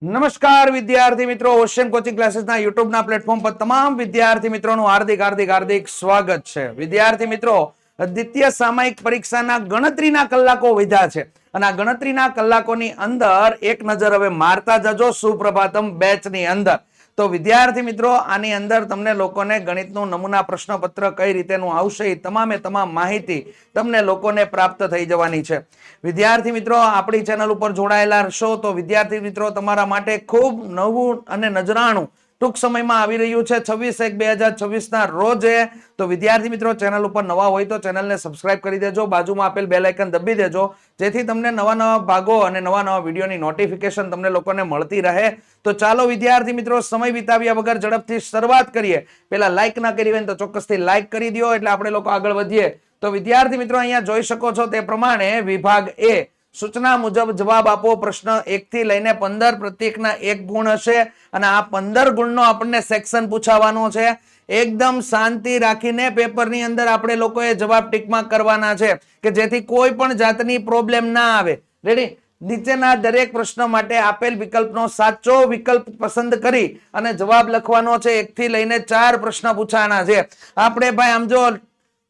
નમસ્કાર વિદ્યાર્થી મિત્રો, ઓશિયન કોચિંગ ક્લાસીસના યુટ્યુબના પ્લેટફોર્મ પર તમામ વિદ્યાર્થી મિત્રોનું હાર્દિક સ્વાગત છે. વિદ્યાર્થી મિત્રો, દ્વિતીય સામયિક પરીક્ષાના ગણતરીના કલાકો વધ્યા છે અને આ ગણતરીના કલાકોની અંદર એક નજર હવે મારતા જજો સુપ્રભાતમ બેચની અંદર. તો વિદ્યાર્થી મિત્રો, આની અંદર તમને લોકોને ગણિતનું નમૂના પ્રશ્નપત્ર કઈ રીતેનું આવશે એ તમામે તમામ માહિતી તમને લોકોને પ્રાપ્ત થઈ જવાની છે. વિદ્યાર્થી મિત્રો, આપણી ચેનલ ઉપર જોડાયેલા રહેશો તો વિદ્યાર્થી મિત્રો તમારા માટે ખૂબ નવું અને નજરાણું ટૂંક સમયમાં આવી રહ્યું છે 26/1/2026 ના રોજે. તો વિદ્યાર્થી મિત્રો, ચેનલ ઉપર નવા હોય તો ચેનલને સબસ્ક્રાઇબ કરી દેજો, બાજુમાં આપેલ બેલ આઇકન દબી દેજો, જેથી તમને નવા ભાગો અને નવા વિડીયોની નોટિફિકેશન તમને લોકોને મળતી રહે. તો ચાલો વિદ્યાર્થી મિત્રો, સમય વિતાવ્યા વગર ઝડપથી શરૂઆત કરીએ. પેલા લાઈક ના કરી હોય તો ચોક્કસથી લાઈક કરી દો એટલે આપણે લોકો આગળ વધીએ. તો વિદ્યાર્થી મિત્રો, અહીંયા જોઈ શકો છો તે પ્રમાણે વિભાગ એ સૂચના મુજબ જવાબ આપો. પ્રશ્ન 1 થી લઈને 15 પ્રત્યેકના 1 ગુણ હશે અને આ 15 ગુણનો આપણને સેક્શન પૂછાવાનો છે. એકદમ શાંતિ રાખીને પેપરની અંદર આપણે લોકોએ જવાબ ટીકમાં કરવાના છે કે જેથી કોઈ પણ જાતની પ્રોબ્લેમ ના આવે. રેડી? નીચેના દરેક પ્રશ્ન માટે આપેલ વિકલ્પનો સાચો વિકલ્પ પસંદ કરી અને જવાબ લખવાનો છે. 1 થી લઈને 4 પ્રશ્ન પૂછાના છે. આપણે ભાઈ આમ જો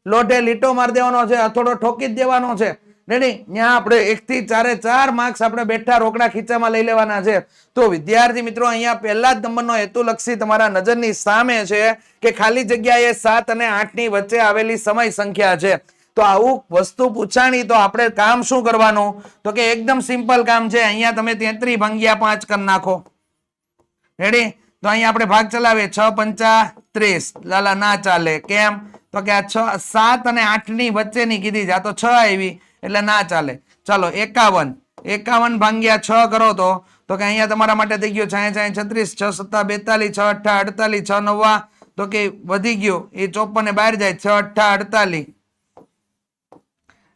લોઢે લીટો મારી દેવાનો છે, હથોડો ઠોકી જ દેવાનો છે. રેડી? ત્યાં આપણે 1 થી 4 માર્ક્સ આપણે બેઠા રોકડા ખીચામાં લઈ લેવાના છે. તો વિદ્યાર્થી મિત્રો, અહીંયા પહેલા જ નંબરનો હેતુલક્ષી તમારા નજરની સામે છે કે ખાલી જગ્યાએ 7 અને 8 ની વચ્ચે આવેલી સમય સંખ્યા છે. તો આવું વસ્તુ પૂછાણી તો આપણે કામ શું કરવાનું? તો કે એકદમ સિમ્પલ કામ છે. અહીંયા તમે 33 ભાગ્યા 5 કરી નાખો. રેડી? તો અહીંયા આપણે ભાગ ચલાવીએ. 6 પંચા 30. લાલા ના ચાલે. કેમ? તો કે આ 7 અને 8 ની વચ્ચેની કીધી છે. આ તો 6 આવી એટલે ના ચાલે. ચાલો 51 ભાગ્યા 6 કરો તો કે અહીંયા તમારા માટે થઈ ગયો 66 36 6 7 42 6 8 48 6 9 તો કે વધી ગયો એ 54 ને બહાર જાય 6 8 48.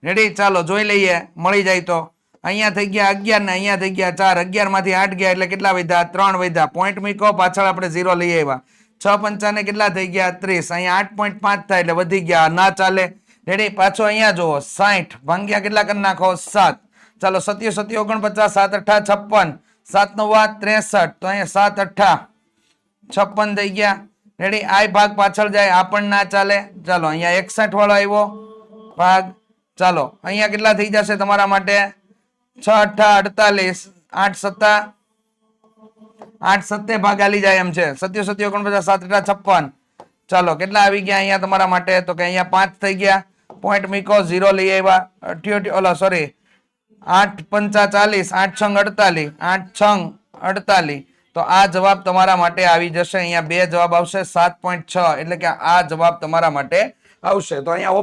રેડી? ચાલો જોઈ લઈએ મળી જાય તો. અહીંયા થઈ ગયા 11 ને અહીંયા થઈ ગયા 4. 11 માંથી 8 ગયા એટલે કેટલા વધ્યા? 3 વધ્યા. પોઈન્ટ મૂકો, પાછળ આપણે 0 લઈ આવ્યા. 6 પંચાને કેટલા થઈ ગયા? 30. અહીંયા 8.5 થાય એટલે વધી ગયા. ના ચાલે. રેડી? પાછો અહીંયા જુઓ 60 ભાગ્યા કેટલા કરી નાખો? 7. ચાલો 7 7 49 7 8 56 7 9 63. તો અહીંયા 7 8 56 થઈ ગયા. રેડી? આ ભાગ પાછળ જાય આ પણ ના ચાલે. ચાલો અહીંયા 61 વાળો આવ્યો ભાગ. ચાલો અહીંયા કેટલા થઈ જશે તમારા માટે? 6 8 48 8 7 ભાગ આલી જાય એમ છે. 7 7 49 7 8 56. ચાલો કેટલા આવી ગયા અહીંયા તમારા માટે? તો કે અહીંયા 5 થઈ ગયા. પોઈન્ટ મૂકો, 0 લઈ આવ્યા. 8 પંચા 40 8 છંગ 48 8 છંગ 48. તો આ જવાબ તમારા માટે આવી જશે. અહીંયા 2 જવાબ આવશે. 7.6 એટલે કે આ જવાબ તમારા માટે આવશે. તો અહીંયા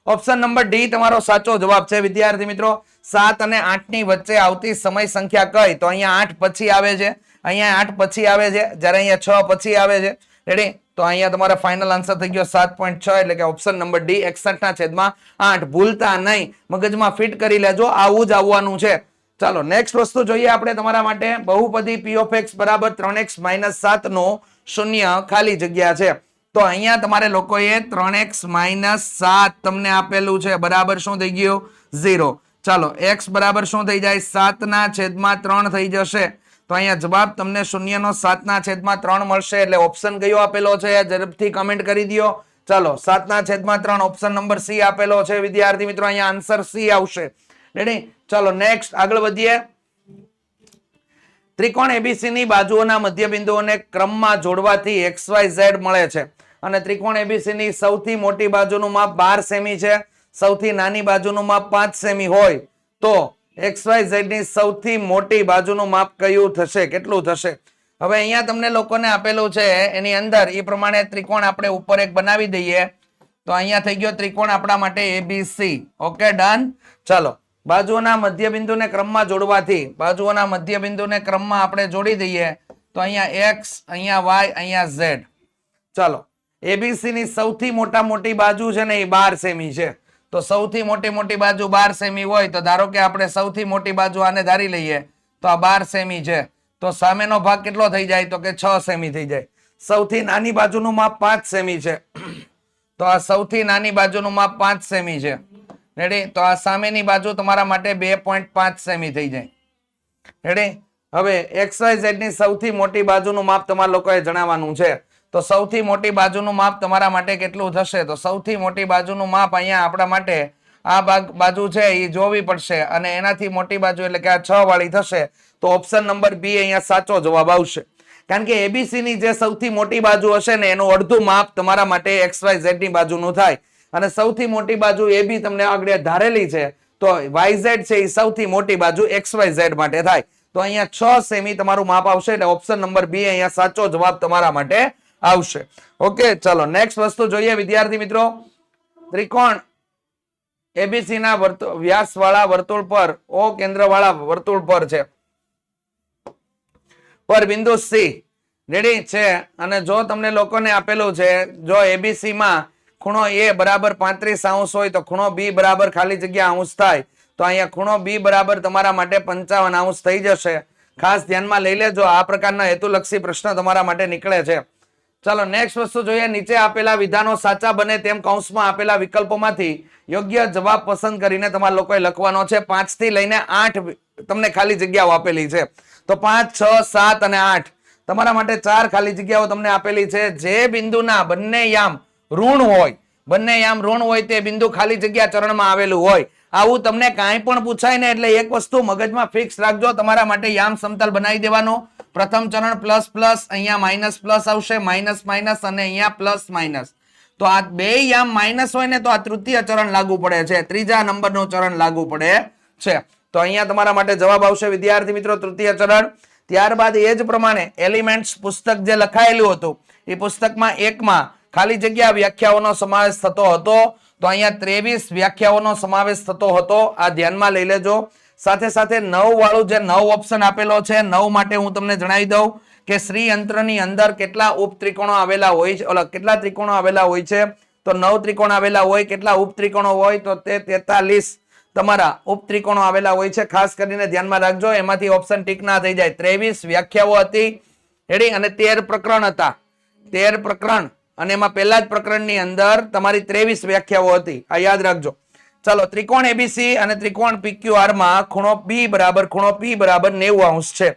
ઓપ્શન નંબર ડી તમારો સાચો જવાબ છે. વિદ્યાર્થી મિત્રો, 7 અને 8 ની વચ્ચે આવતી સમય સંખ્યા કઈ? તો અહીંયા 8 પછી આવે છે, અહીંયા 8 પછી આવે છે, જ્યારે અહીંયા 6 પછી આવે છે. રેડી? તો અહીંયા તમારા ફાઇનલ આન્સર થઈ ગયો 7.6 એટલે કે ઓપ્શન નંબર ડી 61/8. ભૂલતા નહીં, મગજમાં ફિટ કરી લેજો, આવું જ આવવાનું છે. ચાલો નેક્સ્ટ વસ્તુ જોઈએ આપણે તમારા માટે. બહુપદી p of x બરાબર 3x - 7 નો શૂન્ય ખાલી જગ્યા છે. તો અહીંયા તમારે લોકોએ 3x - 7 તમને આપેલું છે બરાબર શું થઈ ગયું? 0. ચાલો x બરાબર શું થઈ જાય? 7/3 થઈ જશે. તો અહીંયા જવાબ તમને 0/7/3 મળશે. એટલે ઓપ્શન કયો આપેલો છે ઝડપથી કમેન્ટ કરી દો. ચાલો 7/3 ઓપ્શન નંબર સી આપેલો છે. વિદ્યાર્થી મિત્રો, અહીંયા આન્સર સી આવશે. રેડી? ચાલો નેક્સ્ટ આગળ વધીએ. ત્રિકોણ એબીસી ની બાજુઓના મધ્યબિંદુઓને ક્રમમાં જોડવાથી XYZ મળે છે અને ત્રિકોણ એબીસી ની સૌથી મોટી બાજુનું માપ 12 સેમી છે, સૌથી નાની બાજુનું માપ 5 સેમી હોય તો XYZ ની સૌથી મોટી બાજુનું માપ કયું થશે? કેટલું થશે? હવે અહીંયા તમને લોકોને આપેલું છે એની અંદર એ પ્રમાણે ત્રિકોણ આપણે ઉપર એક બનાવી દઈએ. તો અહીંયા થઈ ગયો ત્રિકોણ આપણા માટે ABC. Okay, done. ચાલો બાજુઓના મધ્યબિંદુને ક્રમમાં જોડવાથી, બાજુઓના મધ્યબિંદુને ક્રમમાં આપણે જોડી દઈએ તો અહીંયા X, અહીંયા Y, અહીંયા Z. ચાલો ABC ની સૌથી મોટી બાજુ છે ને એ 12 સેમી છે. તો સૌથી મોટી બાજુ 12 સેમી હોય તો ધારો કે આપણે સૌથી મોટી બાજુ આને ધારી લઈએ તો આ 12 સેમી છે. તો સામેનો ભાગ કેટલો થઈ જાય? તો કે 6 સેમી થઈ જાય. સૌથી નાની બાજુનું માપ 5 સેમી છે. તો આ સૌથી નાની બાજુનું માપ 5 સેમી છે. રેડી? તો આ સામેની બાજુ તમારા માટે 2.5 સેમી થઈ જાય. રેડી? હવે XYZ ની સૌથી મોટી બાજુનું માપ તમારા લોકોએ જણાવવાનું છે. તો સૌથી મોટી બાજુનું માપ તમારા માટે કેટલું થશે? તો સૌથી મોટી બાજુનું માપ અહીંયા આપણા માટે આ બાજુ છે એ જોવી પડશે અને એનાથી મોટી બાજુ એટલે કે આ 6 વાળી થશે. તો ઓપ્શન નંબર બી અહીંયા સાચો જવાબ આવશે. કારણ કે એબીસી ની જે સૌથી મોટી બાજુ હશે ને એનું અડધું માપ તમારા માટે XYZ ની બાજુનું થાય અને સૌથી મોટી બાજુ AB તમને આગળ ધારેલી છે તો YZ છે એ સૌથી મોટી બાજુ XYZ માટે થાય. તો અહીંયા 6 સેમી તમારું માપ આવશે એટલે ઓપ્શન નંબર બી અહીંયા સાચો જવાબ તમારા માટે આવશે. ઓકે, ચલો નેક્સ્ટ વસ્તુ જોઈએ વિદ્યાર્થી મિત્રો. ત્રિકોણ એબીસી ના વ્યાસ વાળા વર્તુળ પર O કેન્દ્ર વાળા વર્તુળ પર છે પર બિંદુ C રેડી છે અને જો તમને લોકોને આપેલું છે જો એબીસી માં ખૂણો A બરાબર 35 હોય તો ખૂણો B બરાબર ખાલી જગ્યા અંશ થાય તો અહીંયા ખૂણો B બરાબર તમારા માટે 55 થઈ જશે. ખાસ ધ્યાનમાં લઈ લેજો, આ પ્રકારના હેતુલક્ષી પ્રશ્ન તમારા માટે નીકળે છે. ચલો નેક્સ્ટ વસ્તુ જોઈએ. નીચે આપેલા વિધાનો સાચા બને તેમ કૌંસમાં આપેલા વિકલ્પોમાંથી યોગ્ય જવાબ પસંદ કરીને તમારા લોકોએ લખવાનો છે. 5 થી લઈને 8 તમને ખાલી જગ્યાઓ આપેલી છે. તો 5, 6, 7 અને 8 તમારા માટે 4 ખાલી જગ્યાઓ તમને આપેલી છે. જે બિંદુના બંને યામ ઋણ હોય તે બિંદુ ખાલી જગ્યા ચરણમાં આવેલું હોય. આવું તમને કાંઈ પણ પૂછાય ને એટલે એક વસ્તુ મગજમાં ફિક્સ રાખજો, તમારા માટે યામ સમતલ બનાવી દેવાનો. પ્રથમ ચરણ પ્લસ પ્લસ, અહીંયા માઇનસ પ્લસ આવશે, માઇનસ માઇનસ અને અહીંયા પ્લસ માઇનસ. તો આ બે યામ માઇનસ હોય ને તો આ તૃતીય ચરણ લાગુ પડે છે, ત્રીજા નંબરનું ચરણ લાગુ પડે છે. તો અહીંયા તમારા માટે જવાબ આવશે વિદ્યાર્થી મિત્રો તૃતીય ચરણ. ત્યારબાદ એ જ પ્રમાણે એલિમેન્ટ્સ પુસ્તક જે લખાયેલું હતું એ પુસ્તકમાં 1માં ખાલી જગ્યા વ્યાખ્યાઓનો સમાવેશ થતો હતો. તો અહીંયા 23 વ્યાખ્યાઓનો સમાવેશ થતો હતો. આ ધ્યાનમાં લઈ લેજો. સાથે સાથે 9 વાળું જે 9 ઓપ્શન આપેલો છે 9 માટે હું તમને જણાવી દઉં કે શ્રીયંત્રની અંદર કેટલા ઉપત્રિકોણો આવેલા હોય છે, કેટલા ત્રિકોણો આવેલા હોય છે તો 9 ત્રિકોણ આવેલા હોય. કેટલા ઉપત્રિકોણો હોય તો તે 43 તમારા ઉપત્રિકોણો આવેલા હોય છે. ખાસ કરીને ધ્યાનમાં રાખજો, એમાંથી ઓપ્શન ટીક ના થઈ જાય. 23 વ્યાખ્યાઓ હતી રેડી અને 13 પ્રકરણ હતા. 13 પ્રકરણ અને એમાં પહેલા જ પ્રકરણની અંદર તમારી 23 વ્યાખ્યાઓ હતી. આ યાદ રાખજો. ચલો ત્રિકોણ એબીસી અને ત્રિકોણ પીક્યુઆર માં ખૂણો P બરાબર 90 છે.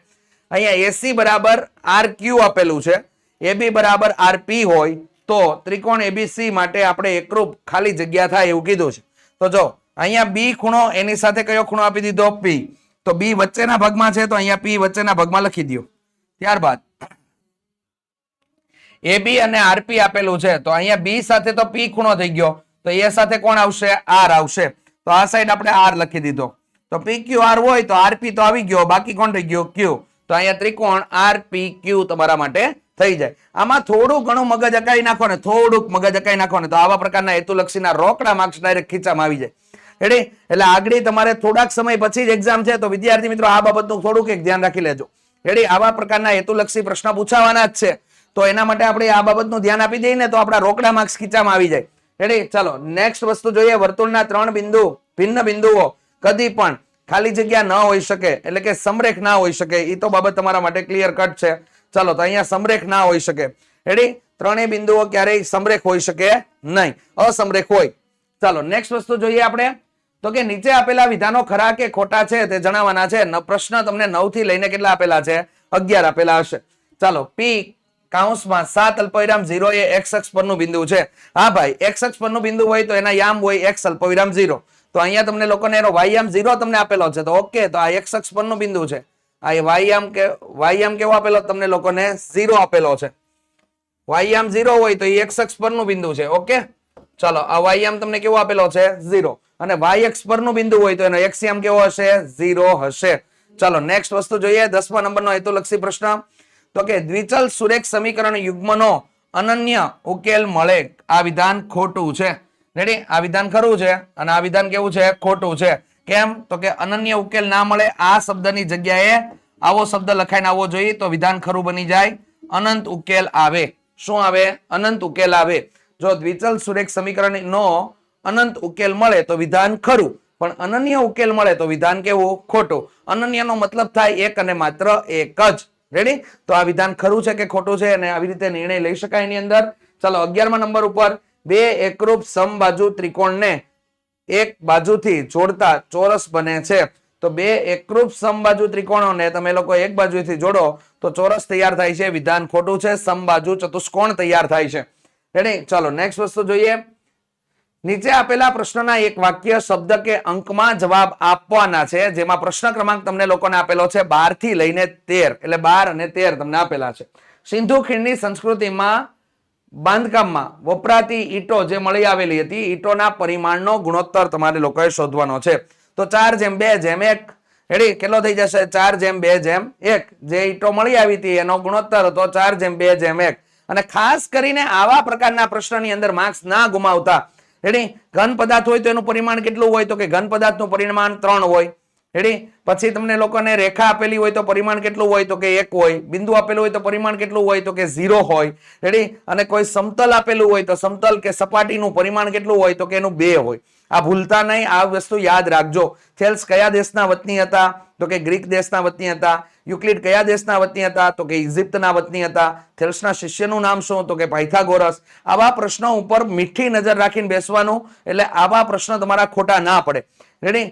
અહીંયા AC બરાબર RQ આપેલું છે, AB બરાબર RP હોય તો ત્રિકોણ એબીસી માટે આપણે એકરૂપ ખાલી જગ્યા થાય એવું કીધું છે. તો જો અહીંયા B ખૂણો એની સાથે કયો ખૂણો આપી દીધો P, તો B વચ્ચેના ભાગમાં છે તો અહીંયા P વચ્ચેના ભાગમાં લખી દો. ત્યારબાદ AB અને RP આપેલું છે તો અહીંયા B સાથે તો P ખૂણો થઈ ગયો તો એ સાથે કોણ આવશે? R આવશે. તો આ સાઈડ આપણે R લખી દીધો. તો PQR હોય તો RP તો આવી ગયો, બાકી કોણ થઈ ગયો? Q. તો અહીંયા ત્રિકોણ RPQ તમારા માટે થઈ જાય. આમાં થોડું ઘણું મગજ અકાઈ નાખો ને, થોડુંક મગજ અકાઈ નાખો ને તો આવા પ્રકારના હેતુલક્ષીના રોકડા માર્ક્સ ડાયરેક્ટ ખીચામાં આવી જાય. રેડી? એટલે આગળ તમારે થોડાક સમય પછી જ એક્ઝામ છે તો વિદ્યાર્થી મિત્રો આ બાબતનું થોડુંક એક ધ્યાન રાખી લેજો. રેડી? આવા પ્રકારના હેતુલક્ષી પ્રશ્ન પૂછાવાના જ છે તો એના માટે આપણે આ બાબતનું ધ્યાન આપી દઈએ ને તો આપણા રોકડા માર્ક્સ ખીચામાં આવી જાય. રેડી? ચાલો નેક્સ્ટ વસ્તુ જોઈએ. વર્તુળના 3 બિંદુ ભિન્ન બિંદુઓ કદી પણ ખાલી જગ્યા ન હોઈ શકે, એટલે કે સમરેખ ના હોઈ શકે. એ તો બાબત તમારા માટે ક્લિયર કટ છે. ચાલો તો અહીંયા સમરેખ ના હોઈ શકે. રેડી? ત્રણેય બિંદુઓ ક્યારેય સમરેખ હોઈ શકે નહીં, અસમરેખ હોય. ચાલો નેક્સ્ટ વસ્તુ જોઈએ આપણે તો કે નીચે આપેલા વિધાનો ખરા કે ખોટા છે તે જણાવવાના છે. પ્રશ્ન તમને 9 થી લઈને કેટલા આપેલા છે? 11 આપેલા હશે. ચાલો P કૌંસમાં 7 અલ્પવિરામ 0 એ x અક્ષ પરનું બિંદુ છે. હા ભાઈ, x અક્ષ પરનું બિંદુ હોય તો એના યામ હોય x અલ્પવિરામ 0. તો અહીંયા તમને લોકોને એનો y યામ 0 તમને આપેલો છે તો ઓકે, તો આ x અક્ષ પરનું બિંદુ છે. આ y યામ કેવો આપેલો તમને લોકોને? 0 આપેલો છે. y યામ 0 હોય તો એ x અક્ષ પરનું બિંદુ છે. ઓકે, ચાલો આ y યામ તમને કેવો આપેલો છે? 0. અને y અક્ષ પરનું બિંદુ હોય તો એનો x યામ કેવો હશે? 0 હશે. ચાલો નેક્સ્ટ વસ્તુ જોઈએ. 10મા નંબરનો હેતુલક્ષી પ્રશ્ન તો કે દ્વિચલ સુરેખ સમીકરણ યુગ્મનો અનન્ય ઉકેલ મળે. આ વિધાન ખોટું છે. રેડી? આ વિધાન ખરું છે અને આ વિધાન કેવું છે? ખોટું છે. કેમ? તો કે અનન્ય ઉકેલ ના મળે. આ શબ્દની જગ્યાએ આવો શબ્દ લખાઈને આવવો જોઈએ તો વિધાન ખરું બની જાય. અનંત ઉકેલ આવે. શું આવે? અનંત ઉકેલ આવે. જો દ્વિચલ સુરેખ સમીકરણ નો અનંત ઉકેલ મળે તો વિધાન ખરું, પણ અનન્ય ઉકેલ મળે તો વિધાન કેવું? ખોટું. અનન્ય નો મતલબ થાય એક અને માત્ર એક જ. રેડી? તો આ વિધાન ખરું છે કે ખોટું છે અને આવી રીતે નિર્ણય લઈ શકાય એની અંદર. ચાલો 11મા નંબર ઉપર બે એકરૂપ સમબાજુ ત્રિકોણને એક બાજુથી જોડતા ચોરસ બને છે. તો બે એકરૂપ સમબાજુ ત્રિકોણોને તમે લોકો એક બાજુથી જોડો તો ચોરસ તૈયાર થાય છે. વિધાન ખોટું છે. સમબાજુ ચતુષ્કોણ તૈયાર થાય છે. રેડી? ચાલો નેક્સ્ટ વસ્તુ જોઈએ. નીચે આપેલા પ્રશ્નના એક વાક્ય, શબ્દ કે અંકમાં જવાબ આપવાના છે, જેમાં પ્રશ્ન ક્રમાંક તમને લોકોને આપેલો છે 12 થી લઈને 13, એટલે 12 અને 13 તમને આપેલા છે. સિંધુ ખીણની સંસ્કૃતિમાં બાંધકામમાં વપરાતી ઈંટો જે મળી આવેલી હતી, ઈંટોના પરિમાણનો ગુણોત્તર તમારે લોકોએ શોધવાનો છે. તો 4:2:1. રેડી? કેટલો થઈ જશે? 4:2:1. જે ઈંટો મળી આવી હતી એનો ગુણોત્તર હતો 4:2:1. અને ખાસ કરીને આવા પ્રકારના પ્રશ્નની અંદર માર્ક્સ ના ગુમાવતા. રેડી? ઘન પદાર્થ હોય તો એનું પરિમાણ કેટલું હોય? તો કે ઘન પદાર્થનું પરિમાણ 3 હોય. રેડી? પછી તમને લોકોને રેખા આપેલી હોય તો પરિમાણ કેટલું હોય? તો કે 1 હોય. બિંદુ આપેલું હોય તો પરિમાણ કેટલું હોય? તો કે 0 હોય. રેડી? અને કોઈ સમતલ આપેલું હોય તો સમતલ કે સપાટીનું પરિમાણ કેટલું હોય? તો કે એનું 2 હોય. આ ભૂલતા નહીં, આ વસ્તુ યાદ રાખજો. થેલ્સ કયા દેશના વતની હતા? તો કે ગ્રીક દેશના વતની હતા. યુક્લિડ કયા દેશના વતની હતા? તો કે ઇજિપ્તના વતની હતા. થેલ્સના શિષ્યનું નામ શું? તો કે પાયથાગોરસ. આવા પ્રશ્નો ઉપર મીઠી નજર રાખીને બેસવાનું, એટલે આવા પ્રશ્નો તમારા ખોટા ના પડે. રેડી?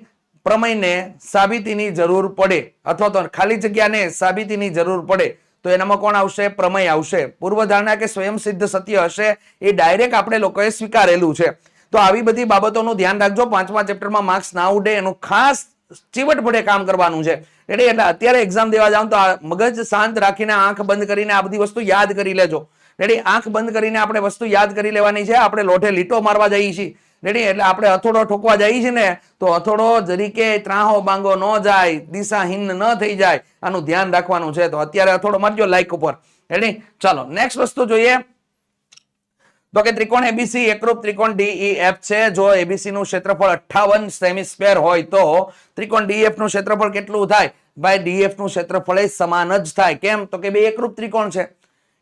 પ્રમેયને સાબિતીની જરૂર પડે અથવા તો ખાલી જગ્યાને સાબિતીની જરૂર પડે તો એનામાં કોણ આવશે? પ્રમેય આવશે. પૂર્વધારણા કે સ્વયં સિદ્ધ સત્ય હશે એ ડાયરેક્ટ આપણે લોકોએ સ્વીકારેલું છે. તો આવી બધી બાબતોનું ધ્યાન રાખજો. 5મા ચેપ્ટરમાં માર્ક્સ ના ઉડે એનું ખાસ ચીવટપણે કામ કરવાનું છે. એટલે અત્યારે એક્ઝામ દેવા જાવ તો મગજ શાંત રાખીને આંખ બંધ કરીને આ બધી વસ્તુ યાદ કરી લેજો. રેડી? આંખ બંધ કરીને આપણે વસ્તુ યાદ કરી લેવાની છે. આપણે લોઢે લીટો મારવા જઈએ છીએ. રેડી? એટલે આપણે હથોડો ઠોકવા જઈએ છીએ ને તો હથોડો જરીકે ત્રાહો બાંગો ન જાય, દિશાહીન ન થઈ જાય, આનું ધ્યાન રાખવાનું છે. તો અત્યારે હથોડો મારજો લાઈક ઉપર. રેડી? ચાલો નેક્સ્ટ વસ્તુ જોઈએ. તો કે ત્રિકોણ એબીસી એકરૂપ ત્રિકોણ DEF છે. જો એબીસી નું ક્ષેત્રફળ 58 સેમી સ્ક્વેર હોય તો ત્રિકોણ DEF નું ક્ષેત્રફળ કેટલું થાય? ભાઈ DF નું ક્ષેત્રફળ સમાન જ થાય. કેમ? તો કે બે એકરૂપ ત્રિકોણ છે.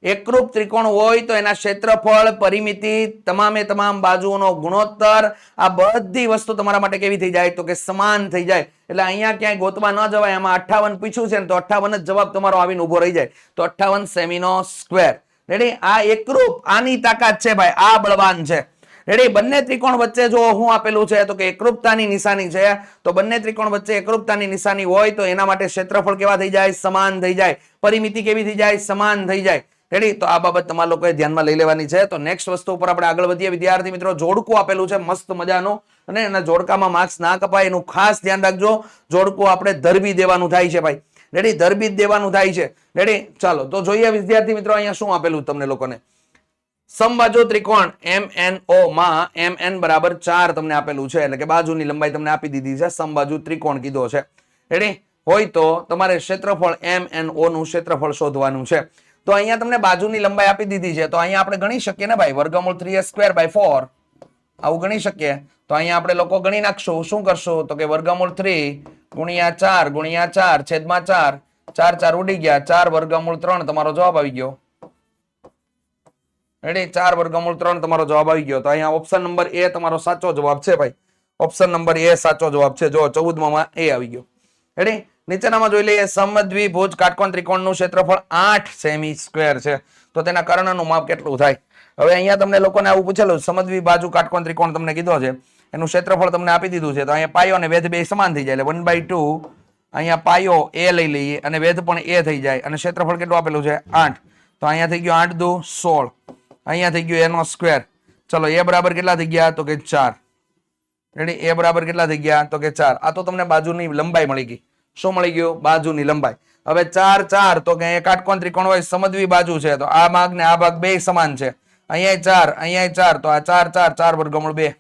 એકરૂપ ત્રિકોણ હોય તો એના ક્ષેત્રફળ, પરિમિતિ, તમામે તમામ બાજુઓનો ગુણોત્તર, આ બધી વસ્તુ તમારા માટે કેવી થઈ જાય? તો કે સમાન થઈ જાય. એટલે અહીંયા ક્યાંય ગોતવા ન જવાય. આમાં 58 પૂછ્યું છે ને તો 58 જ જવાબ તમારો આવીને ઉભો રહી જાય. તો 58 સેમીનો સ્ક્વેર. રેડી? આ એકરૂપ, આની તાકાત છે ભાઈ, આ બળવાન છે. રેડી? બંને ત્રિકોણ વચ્ચે જો શું આપેલું છે? તો કે એકરૂપતાની નિશાની છે. તો બંને ત્રિકોણ વચ્ચે એકરૂપતાની નિશાની હોય તો એના માટે ક્ષેત્રફળ કેવા થઈ જાય? સમાન થઈ જાય. પરિમિતિ કેવી થઈ જાય? સમાન થઈ જાય. રેડી? તો આ બાબત તમારા લોકોએ ધ્યાનમાં લઈ લેવાની છે. તો નેક્સ્ટ વસ્તુ ઉપર આપણે આગળ વધીએ. વિદ્યાર્થી મિત્રો, જોડકું આપેલું છે મસ્ત મજાનું, અને એના જોડકામાં માર્ક્સ ના કપાય એનું ખાસ ધ્યાન રાખજો. જોડકું આપણે ધરબી દેવાનું થાય છે ભાઈ. રેડી? ધરબી દેવાનું થાય છે. રેડી? ચાલો તો જોઈએ વિદ્યાર્થી મિત્રો અહીંયા શું આપેલું તમને લોકોને. સમબાજુ ત્રિકોણ MNO માં MN બરાબર 4 તમને આપેલું છે, એટલે કે બાજુની લંબાઈ તમને આપી દીધી છે. સમબાજુ ત્રિકોણ કીધો છે. રેડી? હોય તો તમારે ક્ષેત્રફળ MNO નું ક્ષેત્રફળ શોધવાનું છે. તો અહીંયા તમને બાજુની લંબાઈ આપી દીધી છે. તો અહીંયા આપણે ગણી શકીએ ને ભાઈ, વર્ગમૂળ 3a²/4 આવું ગણી શકીએ. તો અહીંયા આપણે લોકો ગણી નાખશું. શું કરશું? તો કે વર્ગમૂળ 3 ગુણ્યા 4 ગુણ્યા 4 છેદમાં 4, 4 4 ઉડી ગયા, 4 વર્ગમૂળ 3 તમારો જવાબ આવી ગયો. રેડી? 4 વર્ગમૂળ 3 તમારો જવાબ આવી ગયો. તો અહીંયા ઓપ્શન નંબર એ તમારો સાચો જવાબ છે ભાઈ. ઓપ્શન નંબર એ સાચો જવાબ છે. જો 14માં એ આવી ગયો. રેડી? નીચેનામાં જોઈ લઈએ. સમદ્વિભુજ કાટકોણ ત્રિકોણનું ક્ષેત્રફળ 8 સેમી સ્ક્વેર છે. તો તેના કર્ણનું માપ કેટલું થાય? હવે અહીંયા તમને લોકોને આવું પૂછેલું, સમદ્વિબાજુ કાટકોણ ત્રિકોણ તમને કીધો છે, એનું ક્ષેત્રફળ તમને આપી દીધું છે. તો અહીંયા પાયો અને વેધ બે સમાન થઈ જાય, એટલે 1/2 અહીંયા પાયો એ લઈ લઈએ અને વેધ પણ એ થઈ જાય, અને ક્ષેત્રફળ કેટલું આપેલું છે? 8. તો અહીંયા થઈ ગયું 8 દુ 16, અહીંયા થઈ ગયું એનો સ્ક્વેર. ચલો એ બરાબર કેટલા થઈ ગયા? તો કે 4. રેડી? એ બરાબર કેટલા થઈ ગયા? તો કે 4. આ તો તમને બાજુની લંબાઈ મળી ગઈ. શું મળી ગયું? બાજુની લંબાઈ. હવે 4 4 તો કે કાટકોણ ત્રિકોણ હોય, સમદ્વિ બાજુ છે, તો આ ભાગ ને આ ભાગ બે સમાન છે. અહીંયા 4 અહીંયા 4, તો આ 4 4 4 વર્ગમૂળ 2.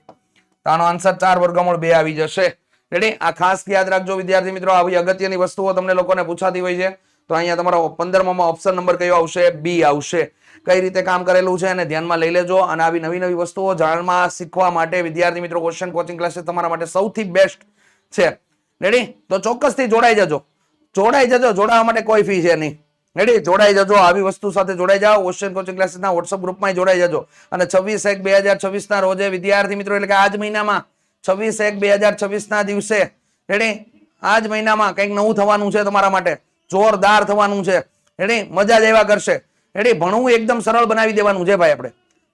તો આનો આન્સર 4 વર્ગમૂળ 2 આવી જશે. રેડી? આ ખાસ યાદ રાખજો વિદ્યાર્થી મિત્રો. આવી અગત્યની વસ્તુઓ તમને લોકોને પૂછાતી હોય છે. તો અહીંયા તમારો 15માં ઓપ્શન નંબર કયો આવશે? બી આવશે. કઈ રીતે કામ કરેલું છે અને ધ્યાનમાં લઈ લેજો. અને આવી નવી નવી વસ્તુઓ જાણવા શીખવા માટે વિદ્યાર્થી મિત્રો ક્વેશ્ચન કોચિંગ ક્લાસીસ તમારા માટે સૌથી બેસ્ટ છે. રેડી? તો ચોક્કસથી જોડાઈ જજો. જોડાઈ જજો. જોડાવા માટે કોઈ ફી છે નહીં. રેડી? જોડાઈ જજો. આવી વસ્તુ સાથે જોડાઈ જાઓ. ક્વેશ્ચન કોચિંગ ક્લાસીસના વોટ્સઅપ ગ્રુપમાં જોડાઈ જજો. અને 26/1/2026 ના રોજે વિદ્યાર્થી મિત્રો, એટલે કે આજ મહિનામાં 26/1/2026 ના દિવસે, રેડી, આજ મહિનામાં કંઈક નવું થવાનું છે તમારા માટે. જોરદાર થવાનું છે. રેડી? મજા જ એવા કરશે. રેડી? ભણવું એકદમ સરળ બનાવી દેવાનું છે ભાઈ. આપણે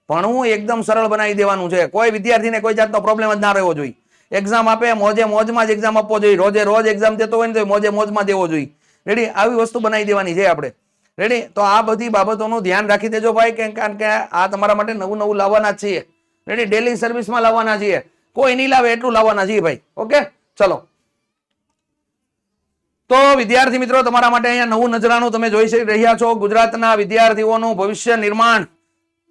ભણવું એકદમ સરળ બનાવી દેવાનું છે. કોઈ વિદ્યાર્થીને કોઈ જાતનો પ્રોબ્લેમ જ ના રહેવો જોઈએ. એક્ઝામ આપે મોજે મોજમાં જ એક્ઝામ આપવો જોઈએ. રોજે રોજ એક્ઝામ દેતો હોય ને તો મોજે મોજમાં દેવો જોઈએ. રેડી, આવી વસ્તુ બનાવી દેવાની છે આપણે. રેડી, તો આ બધી બાબતોનું ધ્યાન રાખી દેજો ભાઈ, કારણ કે આ તમારા માટે નવું નવું લાવવાના જ છીએ. રેડી, ડેલી સર્વિસમાં લાવવાના છીએ. કોઈ નહીં લાવે એટલું લાવવાના છીએ ભાઈ. ઓકે, ચલો. તો વિદ્યાર્થી મિત્રો, તમારા માટે અહીંયા નવું નજરાનું તમે જોઈ રહ્યા છો. ગુજરાતના વિદ્યાર્થીઓનું ભવિષ્ય નિર્માણ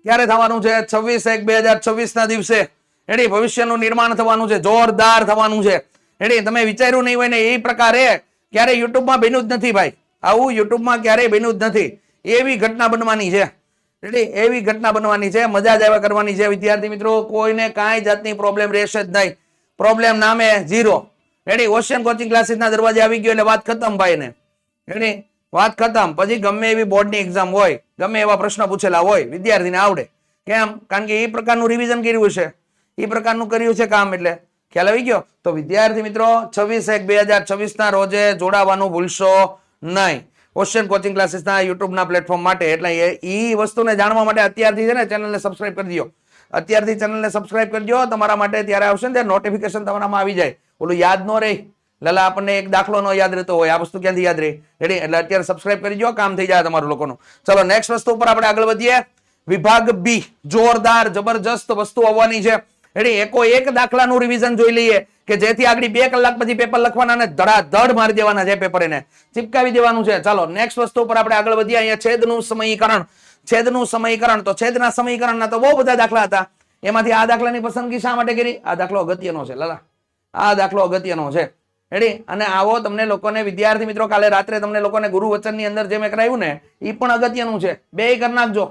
ક્યારે થવાનું છે? 26/1/2026 ના દિવસે રેડી ભવિષ્યનું નિર્માણ થવાનું છે. જોરદાર થવાનું છે. રેડી, તમે વિચાર્યું નહીં હોય ને એ પ્રકારે ક્યારે યુટ્યુબમાં બન્યું જ નથી ભાઈ. આવું યુટ્યુબમાં ક્યારેય બન્યું જ નથી. એવી ઘટના બનવાની છે. રેડી, એવી ઘટના બનવાની છે. મજા જ આવ્યા કરવાની છે વિદ્યાર્થી મિત્રો. કોઈને કાંઈ જાતની પ્રોબ્લેમ રહેશે જ નહીં. પ્રોબ્લેમ નામે ઝીરો. રેડી, ઓશિયન કોચિંગ ક્લાસીસના દરવાજે આવી ગયો એટલે વાત ખતમ ભાઈ ને. રેડી, વાત ખતમ. પછી ગમે એવી બોર્ડની એક્ઝામ હોય, ગમે એવા પ્રશ્ન પૂછેલા હોય, વિદ્યાર્થીને આવડે. કેમ? કારણ કે એ પ્રકારનું રિવિઝન કર્યું છે, એ પ્રકારનું કર્યું છે કામ. એટલે ખ્યાલ આવી ગયો. તો વિદ્યાર્થી મિત્રો, 26/1/2026 ના રોજે જોડાવાનું ભૂલશો નહીં ઓશિયન કોચિંગ ક્લાસીસના યુટ્યુબના પ્લેટફોર્મ માટે. એટલે એ વસ્તુને જાણવા માટે અત્યારથી છે ને ચેનલને સબસ્ક્રાઇબ કરી દો. અત્યારથી ચેનલને સબસ્ક્રાઇબ કરજો. તમારા માટે ત્યારે આવશે ને નોટિફિકેશન તમારામાં આવી જાય. ઓલું યાદ ન રહે લલા, આપણને એક દાખલો ન યાદ રહેતો હોય, આ વસ્તુ ક્યાંથી યાદ રહે? રેડી, એટલે અત્યારે સબસ્ક્રાઇબ કરી દો, કામ થઈ જાય તમારું લોકોનું. ચલો નેક્સ્ટ વસ્તુ ઉપર આપણે આગળ વધીએ. વિભાગ બી, જોરદાર જબરજસ્ત વસ્તુ આવવાની છે. રેડી, એકો એક દાખલાનું રિવિઝન જોઈ લઈએ કે જેથી આગળ 2 કલાક પછી પેપર લખવાના ને ધડાધડ મારી દેવાના છે. પેપર એને ચિપકાવી દેવાનું છે. ચાલો નેક્સ્ટ વસ્તુ ઉપર આપણે આગળ વધીએ. અહીંયા છેદનું સમીકરણ. છેદનું સમીકરણ, તો છેદના સમીકરણના તો બહુ બધા દાખલા હતા. એમાંથી આ દાખલાની પસંદગી શા માટે કરી? આ દાખલો અગત્યનો છે લલા, આ દાખલો અગત્યનો છે. રેડી, અને આવો તમને લોકોને વિદ્યાર્થી મિત્રો કાલે રાત્રે તમને લોકોને ગુરુ વચનની અંદર જે મેં કરાવ્યું ને એ પણ અગત્યનું છે. બે કરી નાખજો,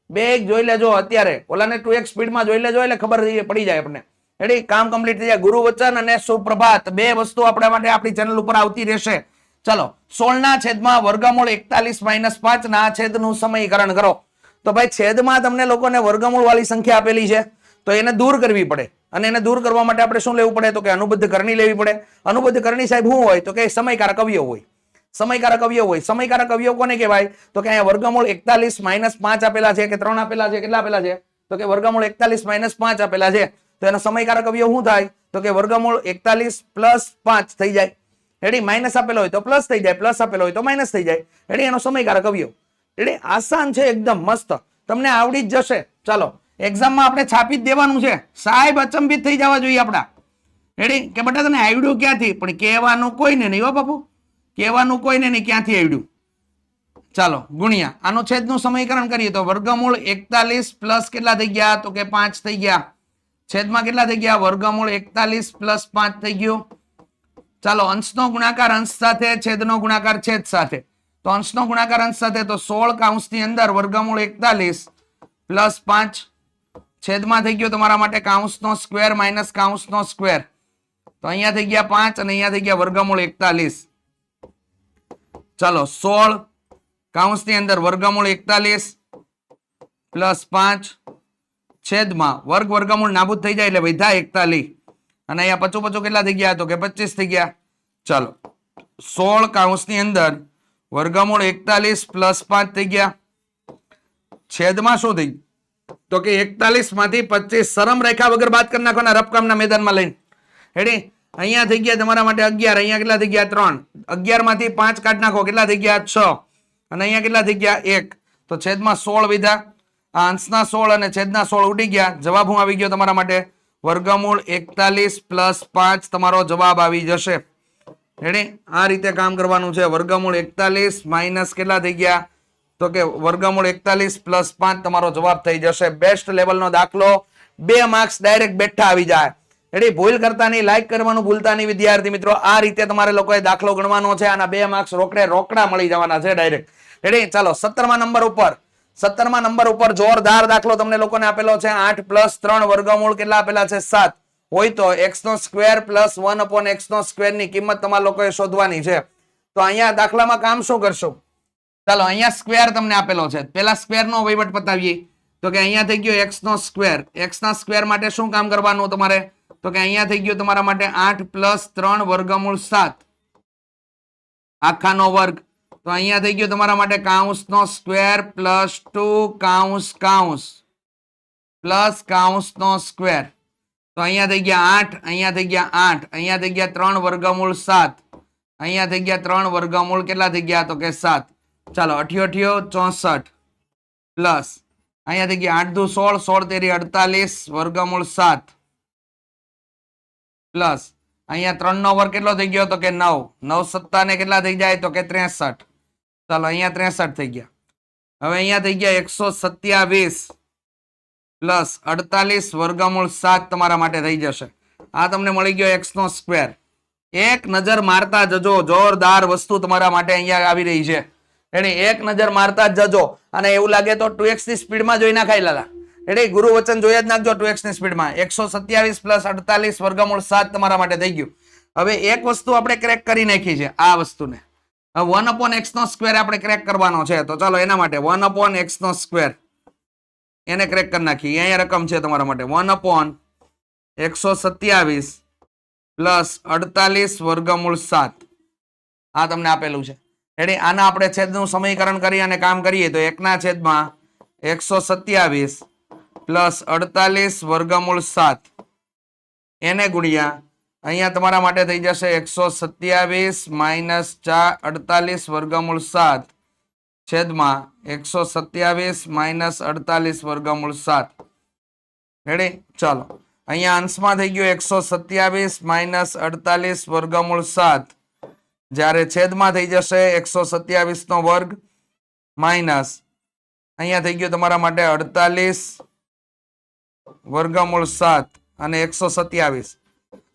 બે જોઈ લેજો અત્યારે. ઓલાને 2x સ્પીડમાં જોઈ લેજો એટલે ખબર પડી જાય આપણને. રેડી, કામ કમ્પ્લીટ થઈ જાય. ગુરુ વચન અને સુપ્રભાત બે વસ્તુ આપણા માટે આપણી ચેનલ ઉપર આવતી રહેશે. ચલો, 16 ના છેદમાં વર્ગમૂળ 41 - 5 ના છેદનું સમીકરણ કરો. તો ભાઈ છેદમાં તમને લોકોને વર્ગમૂળ વાળી સંખ્યા આપેલી છે, તો એને દૂર કરવી પડે. અને એને દૂર કરવા માટે આપણે શું લેવું પડે? તો કે અનુબદ્ધ કરણી લેવી પડે. અનુબદ્ધ કરણી સાહેબ શું હોય? તો કે સમયકારક અવયવ હોય. સમયકારક અવયવ હોય. સમયકારક અવયવ કોને કહેવાય? તો કે અહીંયા વર્ગમૂળ 41 - 5 આપેલા છે કે 3 આપેલા છે, કેટલા આપેલા છે? તો કે વર્ગમૂળ 41 - 5 આપેલા છે. તો એનો સમયકારક અવયવ શું થાય? તો કે વર્ગમૂળ 41 + 5 થઈ જાય. રેડી, માઇનસ આપેલો હોય તો પ્લસ થઈ જાય, પ્લસ આપેલો હોય તો માઇનસ થઈ જાય. રેડી, એનો સમયકારક અવયવ. રેડી, આસાન છે એકદમ મસ્ત, તમને આવડી જ જશે. ચાલો, એક્ઝામમાં આપણે છાપી જ દેવાનું છે. સાહેબ અચંબિત થઈ જવા જોઈએ આપડા. રેડી, કે બેટા તને આવડ્યું ક્યાંથી? પણ કહેવાનું કોઈને નહીં હો બાપુ, કહેવાનું કોઈને નહીં ક્યાંથી આવડ્યું. ચાલો, ગુણ્યા આનું છેદનું સમીકરણ કરીએ તો વર્ગમૂળ 41 પ્લસ કેટલા થઈ ગયા? તો કે 5 થઈ ગયા. છેદમાં કેટલા થઈ ગયા? વર્ગમૂળ 41 + 5 થઈ ગયું. ચાલો, અંશનો ગુણાકાર અંશ સાથે, છેદનો ગુણાકાર છેદ સાથે. તો અંશનો ગુણાકાર અંશ સાથે તો 16 કૌંસની અંદર વર્ગમૂળ 41 + 5 છેદમાં થઈ ગયો તમારા માટે કૌંસનો સ્ક્વેર માઇનસ કૌંસનો સ્ક્વેર. તો અહીંયા થઈ ગયા 5 અને અહીંયા થઈ ગયા વર્ગમૂળ 41. ચાલો, 16 કૌંસની અંદર વર્ગમૂળ 41 + 5 છેદમાં વર્ગમૂળ નાબૂદ થઈ જાય એટલે વધ્યા 41 અને અહીંયા પચો કેટલા થઈ ગયા? તો કે 25 થઈ ગયા. ચાલો, 16 કૌંસની અંદર વર્ગમૂળ 41 + 5 થઈ ગયા. છેદમાં શું થઈ? તો કે 41 માંથી 25 શરમ રેખા વગર બાદ કરી નાખવાના રફકામના મેદાનમાં લઈને. રેડી, અહીંયા થઈ ગયા તમારા માટે 11, અહીંયા કેટલા થઈ ગયા? 3. 11 માંથી 5 કાઢી નાખો, કેટલા થઈ ગયા? 6. અને અહીંયા કેટલા થઈ ગયા? 1. તો છેદમાં 16 વિધા. આ અંશના 16 અને છેદના 16 ઉડી ગયા. જવાબ હું આવી ગયો તમારા માટે? વર્ગમૂળ 41 + 5 તમારો જવાબ આવી જશે. રેડી, આ રીતે કામ કરવાનું છે. વર્ગમૂળ 41 માઇનસ કેટલા થઈ ગયા? તો કે વર્ગમૂળ 41 + 5 તમારો જવાબ થઈ જશે. બેસ્ટ લેવલનો દાખલો, 2 માર્ક્સ ડાયરેક્ટ બેઠા આવી જાય. રેડી, ભૂલ કરતા નહીં, લાઈક કરવાનું ભૂલતા નહીં વિદ્યાર્થી મિત્રો. આ રીતે તમારે લોકોએ દાખલો ગણવાનો છે. આના 2 માર્ક્સ રોકડા મળી જવાના છે ડાયરેક્ટ. રેડી, ચાલો 17મા નંબર ઉપર જોરદાર દાખલો તમને લોકોને આપેલો છે. 8 + 3 વર્ગમૂળ કેટલા આપેલા છે? 7 હોય તો x² + 1/x² ની કિંમત તમારા લોકોએ શોધવાની છે. તો અહીંયા દાખલામાં કામ શું કરશો? ચાલો, અહીંયા સ્ક્વેર તમને આપેલો છે. પેલા સ્ક્વેર નો વહીવટ પતાવીએ. તો કે અહીંયા થઈ ગયો x². x ના સ્ક્વેર માટે શું કામ કરવાનું તમારે? તો કે અહીંયા થઈ ગયું તમારા માટે 8 + 3 વર્ગમૂળ 7 આખાનો વર્ગ. તો અહીંયા થઈ ગયું તમારા માટે કૌંસનો સ્ક્વેર + 2 કૌંસ + કૌંસનો સ્ક્વેર. તો અહીંયા થઈ ગયા 8, અહીંયા થઈ ગયા 8, અહીંયા થઈ ગયા 3 વર્ગમૂળ 7, અહીંયા થઈ ગયા 3 વર્ગમૂળ કેટલા થઈ ગયા તો કે 7. ચાલો 88 64 પ્લસ અહીંયા થઈ ગયા 8 દુ 16, 16 તેરી 48 વર્ગમૂળ 7 પ્લસ અહીંયા 3 નો વર્ગ કેટલો થઈ ગયો તો કે 9, 9 સત્તા ને કેટલા થઈ જાય તો કે 63. ચાલો અહીંયા 63 થઈ ગયા. હવે અહીંયા થઈ ગયા 127 પ્લસ 48 વર્ગમૂળ 7 તમારા માટે થઈ જશે. આ તમને મળી ગયો x નો સ્ક્વેર. એક નજર મારતા જજો, જોરદાર વસ્તુ તમારા માટે અહીંયા આવી રહી છે. એટલે એક નજર મારતા જ જજો અને એવું લાગે તો 2x ની સ્પીડમાં જોઈ નાખાય લાલા. એટલે ગુરુ વચન જોઈ જ નાખજો 2x ની સ્પીડમાં. 127 પ્લસ 48 વર્ગમૂળ 7 તમારા માટે થઈ ગયું. હવે એક વસ્તુ આપણે ક્રેક કરી નાખી છે, આ વસ્તુને 1/x નો સ્ક્વેર આપણે ક્રેક કરવાનો છે. તો ચાલો એના માટે 1/x નો સ્ક્વેર એને ક્રેક કરી નાખી. અહીંયા રકમ છે તમારા માટે 1/127 પ્લસ 48 વર્ગમૂળ 7. આ તમને આપેલું છે. એટલે આના આપણે છેદનું સમીકરણ કરી અને કામ કરીએ તો 1/127 પ્લસ 48 વર્ગમૂળ 7 એને ગુણ્યા અહીંયા તમારા માટે થઈ જશે 127 માઇનસ 48 વર્ગમૂળ 7 છેદમાં 127 માઇનસ 48 વર્ગમૂળ 7. રેડી? ચાલો અહીંયા અંશમાં થઈ ગયો 127 માઇનસ 48 વર્ગમૂળ 7 જ્યારે છેદમાં થઈ જશે 127 નો વર્ગ માઇનસ અહીંયા થઈ ગયો તમારા માટે 48 વર્ગમૂળ 7 અને 127.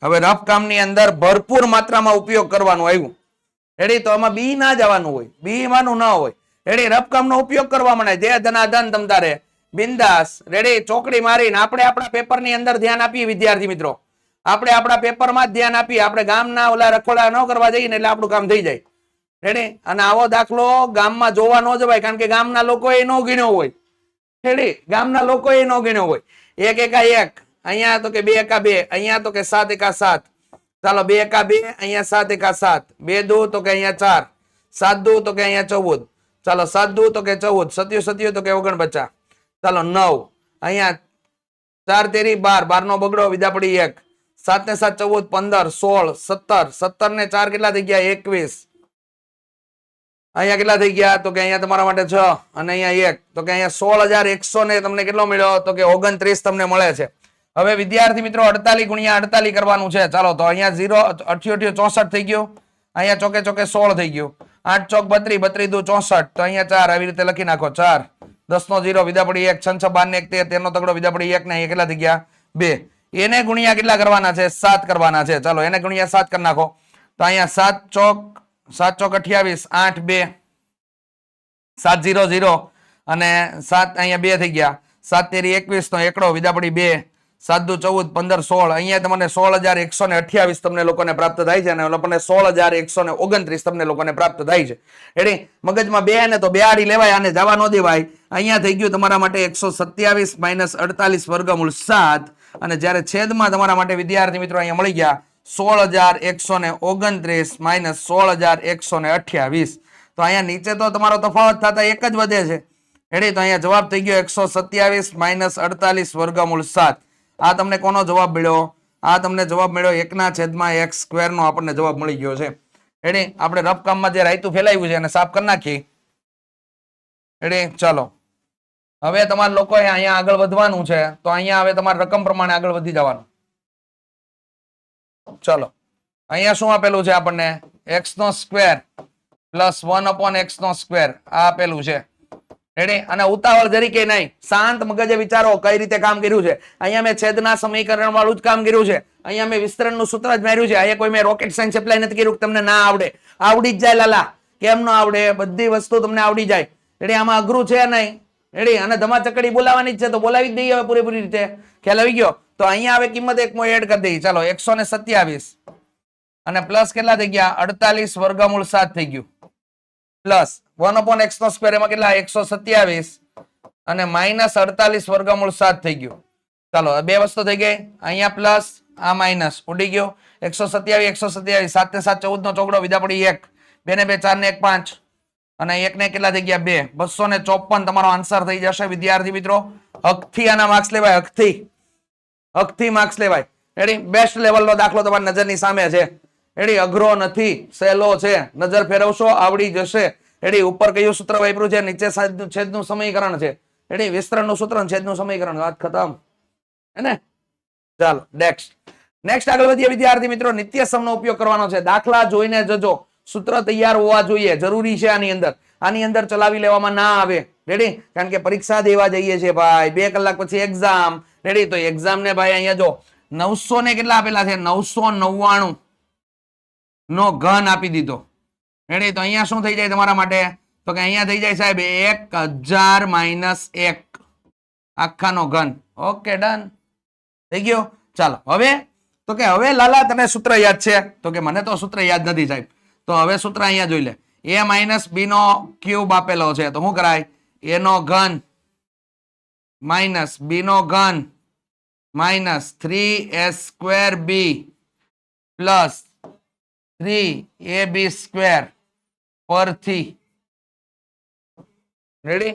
હવે રફ કામની અંદર ભરપૂર માત્રામાં ઉપયોગ કરવાનું આવ્યું. રેડી? તો આમાં બી ના જવાનું હોય, બી માંનું ના હોય. રેડી? રફ કામનો ઉપયોગ કરવા મળે. જે ધનાધન તમ તારે બિંદાસ રેડી ચોકડી મારીને આપણે આપણા પેપરની અંદર ધ્યાન આપીએ વિદ્યાર્થી મિત્રો. આપણે આપણા પેપરમાં જ ધ્યાન આપીએ. આપણે ગામના ઓલા રખોડા ન કરવા જઈએ ને એટલે આપણું કામ થઈ જાય. રેડી? અને આવો દાખલો ગામમાં જોવા ન જવાય કારણ કે ગામના લોકોએ ન ગણ્યો હોય. રેડી? ગામના લોકોએ ન ગણ્યો હોય. 1 એકા 1, અહીંયા તો કે 2 એકા 2, અહીંયા તો કે 7 એકા 7. ચાલો 2 એકા 2, અહીંયા 7 એકા 7, 2 દુ તો કે અહીંયા 4, 7 દુ તો કે અહીંયા 14. ચાલો 7 દુ તો કે 14, 7 7 તો કે 49. ચાલો 9, અહીંયા 4 તેરી 12, 12 નો બગડો વિદા પડી 1, 7 ને 7 14 15 16 17, 17 ને 4 કેટલા થઈ ગયા 21. અહીંયા કેટલા થઈ ગયા તો કે અહીંયા તમારા માટે 6 અને અહીંયા 1 તો કે અહીંયા 16,100 ને તમને કેટલો મળ્યો તો કે 29 તમને મળે છે. હવે વિદ્યાર્થી મિત્રો 48 ગુણ્યા 48 કરવાનું છે. ચાલો તો અહીંયા 0 88 64 થઈ ગયું. અહીંયા ચોકે ચોકે 16 થઈ ગયું. 8 ચોક 32, 32 દુ 64 તો અહીંયા 4 આવી રીતે લખી નાખો. 4 10 નો 0 વિદા પડી 1, 6 6 12 ને 1 13 નો તગડો વિદા પડી 1 ને અહીંયા કેટલા થઈ ગયા 2. એને ગુણ્યા કેટલા કરવાના છે 7 કરવાના છે. ચાલો એને ગુણ્યા 7 કરી નાખો. તો અહીંયા 7 ચોક 28 8 2 7 0 0 અને 7 અહીંયા 2 થઈ ગયા. 7 તેરી 21 નો એકડો વિદા પડી 2, 7 દુ 14 15 16 અહીંયા તમને 16,128 તમને લોકોને પ્રાપ્ત થાય છે અને લોકોને 16,129 તમને લોકોને પ્રાપ્ત થાય છે. એટલે મગજમાં બે ને તો બે આડી લેવાય અને જવા ન દેવાય. અહીંયા થઈ ગયું તમારા માટે 127 માઇનસ 48 વર્ગમૂળ 7 અને જ્યારે છેદમાં તમારા માટે વિદ્યાર્થી મિત્રો અહીંયા મળી ગયા 16,129 માઇનસ 16,128. તો અહીંયા નીચે તો તમારો તફાવત થતા એક જ વધે છે. એટલે તો અહીંયા જવાબ થઈ ગયો 127 માઇનસ 48 વર્ગમૂળ 7. આ તમને કોનો જવાબ મળ્યો? આ તમને જવાબ મળ્યો 1/x² નો આપણને જવાબ મળી ગયો છે. એટલે આપણે રફ કામમાં જે રાયતું ફેલાવ્યું છે એને સાફ કરી નાખી. એટલે ચાલો હવે તમારા લોકોએ અહીંયા આગળ વધવાનું છે. તો અહીંયા હવે તમારે રકમ પ્રમાણે આગળ વધી જવાનું. ચાલો અહીંયા શું આપેલું છે આપણને? x નો સ્ક્વેર પ્લસ 1/x નો સ્ક્વેર આ આપેલું છે. રેડી? અને ઉતાવળ જરીકે નહીં, શાંત મગજે વિચારો કઈ રીતે કામ કર્યું છે. અહીંયા મેં છેદના સમીકરણ વાળું જ કામ કર્યું છે. અહીંયા મેં વિસ્તરણનું સૂત્ર જ માર્યું છે. અહીંયા કોઈ મેં રોકેટ સાયન્સ એપ્લાય નથી કર્યું તમને ના આવડે. આવડી જ જાય લાલા. કેમ ન આવડે? બધી વસ્તુ તમને આવડી જાય. રેડી? આમાં અઘરું છે નહીં. રેડી? અને ધમાચકડી બોલાવાની જ છે તો બોલાવી જ દઈએ હવે પૂરેપૂરી રીતે. ખ્યાલ આવી ગયો? તો અહીંયા હવે કિંમત એક એડ કરી દઈએ. ચાલો 127 અને પ્લસ કેટલા થઈ ગયા 48 વર્ગમૂળ 7 થઈ ગયું પ્લસ 1/x નો સ્ક્વેર એમાં કેટલા 127 અને માઇનસ 48 વર્ગમૂળ 7 થઈ ગયું. ચાલો બે વસ્તુ થઈ ગઈ. અહીંયા પ્લસ આ માઇનસ ઉડી ગયો. 127 7 ને 7 14 નો ચોકડો વિદા પડી 1, 2 ને 2 4 ને 1 5 અને 1 ને કેટલા થઈ ગયા 2. 254 તમારો આન્સર થઈ જશે વિદ્યાર્થી મિત્રો. હકથી આના માર્ક્સ લેવાય. હકથી હકથી માર્ક્સ લેવાય. રેડી, બેસ્ટ લેવલનો દાખલો તમારી નજરની સામે છે. રેડી, અઘરો નથી, સહેલો છે, નજર ફેરવશો આવડી જશે. રેડી, ઉપર કયું સૂત્ર વાપર્યું છે? નીચે છેદનું સમીકરણ છે. રેડી, વિસ્તરણનું સૂત્ર અને છેદનું સમીકરણ, વાત ખતમ. હે ને? ચાલો નેક્સ્ટ આગળ વધીએ વિદ્યાર્થી મિત્રો. નિત્ય સમનો ઉપયોગ કરવાનો છે. દાખલા જોઈને જજો, સૂત્ર તૈયાર હોવા જોઈએ, જરૂરી છે. આની અંદર ચલાવી લેવામાં ના આવે. રેડી, કારણ કે પરીક્ષા દેવા જઈએ છીએ ભાઈ, 2 કલાક પછી એક્ઝામ. રેડી, તો એક્ઝામ ને ભાઈ અહીંયા જો 900 ને કેટલા આપેલા છે? 999 નો ઘન આપી દીધો. રેડી, તો અહીંયા શું થઈ જાય તમારા માટે? તો કે અહીંયા થઈ જાય સાહેબ 1000 માઇનસ 1 આખાનો ઘન. ઓકે, ડન થઈ ગયો. ચાલો હવે તો કે હવે લાલા તને સૂત્ર યાદ છે? તો કે મને તો સૂત્ર યાદ નથી સાહેબ. તો હવે સૂત્ર અહીંયા જોઈ લે. a માઇનસ b નો ક્યુબ આપેલો છે, તો શું કરાય? a નો ઘન માઇનસ b નો ઘન minus 3a² b plus 3ab² પરથી. Ready,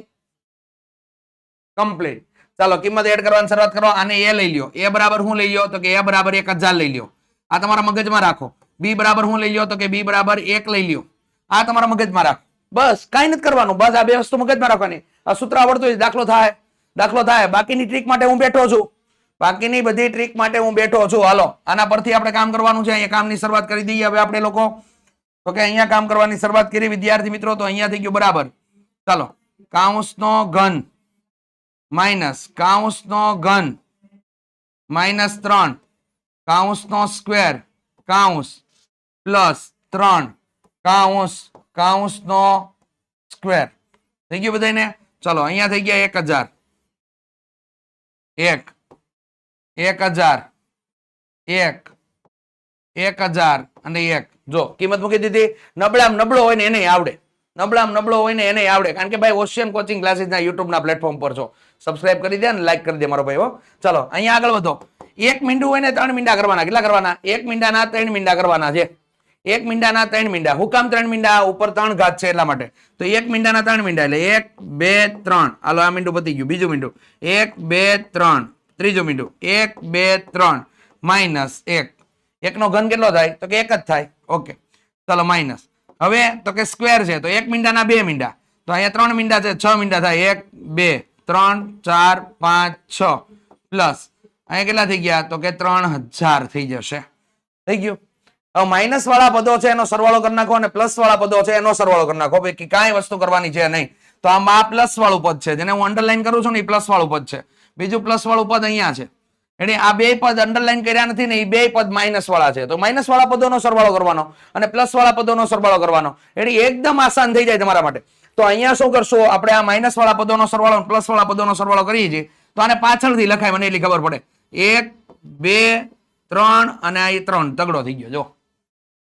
complete. ચાલો કિંમત એડ કરવાની શરૂઆત કરો. આને a લઈ લ્યો. a બરાબર શું લઈ લ્યો? તો કે a બરાબર 1000 લઈ લ્યો. આ તમારા મગજમાં રાખો. b બરાબર શું લઈ લ્યો? તો કે b બરાબર 1 લઈ લ્યો. આ તમારા મગજમાં રાખો. બસ કઈ નથી કરવાનું. બસ આ બે વસ્તુ મગજમાં રાખવાની. આ સૂત્ર આવડતું હોય દાખલો થાય. બાકીની ટ્રીક માટે હું બેઠો છું. બાકીની બધી ટ્રીક માટે હું બેઠો છું. હાલો આના પરથી આપણે કામ કરવાનું છે. અહીંયા કામની શરૂઆત કરી દઈએ હવે આપણે લોકો. તો કે અહીંયા કામ કરવાની શરૂઆત કરી વિદ્યાર્થી મિત્રો. તો અહીંયા થઈ ગયું બરાબર. ચાલો, કાઉંસનો ઘન માઇનસ કાઉંસનો ઘન માઇનસ 3 કાઉંસનો સ્ક્વેર કાઉંસ પ્લસ 3 કાઉંસનો સ્ક્વેર. થઈ ગયું બધાને? ચલો અહીંયા થઈ ગયા 1000 અને 1. જો કિંમત મૂકી દીધી. નબળો હોય ને એને આવડે. કારણ કે ભાઈ ઓશિયન કોચિંગ ક્લાસીસ ના યુટ્યુબ ના પ્લેટફોર્મ પર છો. સબસ્ક્રાઇબ કરી દે અને લાઈક કરી દે મારો ભાઈ. ચલો અહીંયા આગળ વધો. 1 મીંડું હોય ને 3 મીંડા કરવાના. કેટલા કરવાના? 1 મીંડાના 3 મીંડા કરવાના છે. 1 મીંડાના 3 મીંડા. હું કામ 3 મીંડા? ઉપર 3 ઘાત છે એટલા માટે. તો 1 મીંડાના 3 મીંડા એટલે 1 2 3. હાલો આ મીંડું પતી ગયું. બીજું મીંડું 1 2 3. ત્રીજું મીંડું 1 2 3 માઇનસ 1. 1 નો ઘન કેટલો થાય? તો કે 1 જ થાય. ઓકે, ચાલો માઇનસ. હવે તો કે સ્ક્વેર છે, તો 1 મીંડાના 2 મીંડા. તો અહીંયા 3 મીંડા છે, 6 મીંડા થાય. 1 2 3 4 5 6 પ્લસ અહીંયા કેટલા થઈ ગયા? તો કે 3000 થઈ જશે. થઈ ગયું. હવે માઇનસ વાળા પદો છે એનો સરવાળો કરી નાખો અને પ્લસ વાળા પદો છે એનો સરવાળો કરી નાખો. ભાઈ કાંઈ વસ્તુ કરવાની છે નહીં. તો આમાં આ પ્લસ વાળું પદ છે જેને હું અંડરલાઈન કરું છું ને, એ પ્લસ વાળું પદ છે. બીજું પ્લસ વાળું પદ અહીંયા છે. એટલે આ બે પદ અંડરલાઈન કર્યા નથી ને, એ બે પદ માઇનસ વાળા છે. તો માઇનસ વાળા પદોનો સરવાળો કરવાનો અને પ્લસ વાળા પદોનો સરવાળો કરવાનો. એટલે એકદમ આસાન થઈ જાય તમારા માટે. તો અહીંયા શું કરશો? આપણે આ માઇનસ વાળા પદોનો સરવાળો પ્લસ વાળા પદોનો સરવાળો કરીએ છીએ. તો આને પાછળથી લખાય, મને એટલી ખબર પડે. 1 2 3 અને આ 3 તગડો થઈ ગયો. જો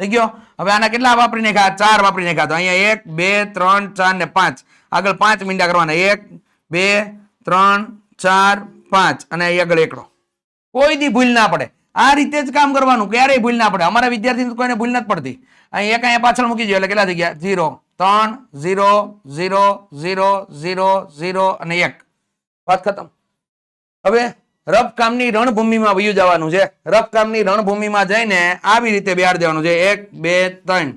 થઈ ગયો. હવે આના કેટલા વાપરી નાખ્યા? 4 વાપરી નાખ્યા. તો અહીંયા 1 2 3 4 ને 5. આગળ 5 મીંડા કરવાના. 1 2 3 4 5 અને આગળ એકડો. કોઈ દી ભૂલ ના પડે. આ રીતે જ કામ કરવાનું, ક્યારેય ભૂલ ના પડે. અમારા વિદ્યાર્થી કોઈને ભૂલ નથી પડતી. અહીં એક અહીંયા પાછળ મૂકી દો એટલે કેટલા થઈ ગયા? 0 3 0 0 0 0 0 અને 1. વાત ખતમ. હવે રફ કામની રણભૂમિમાં વયું જવાનું છે. રફ કામની રણભૂમિમાં જઈને આવી રીતે બેહાડી દેવાનું છે. 1 2 3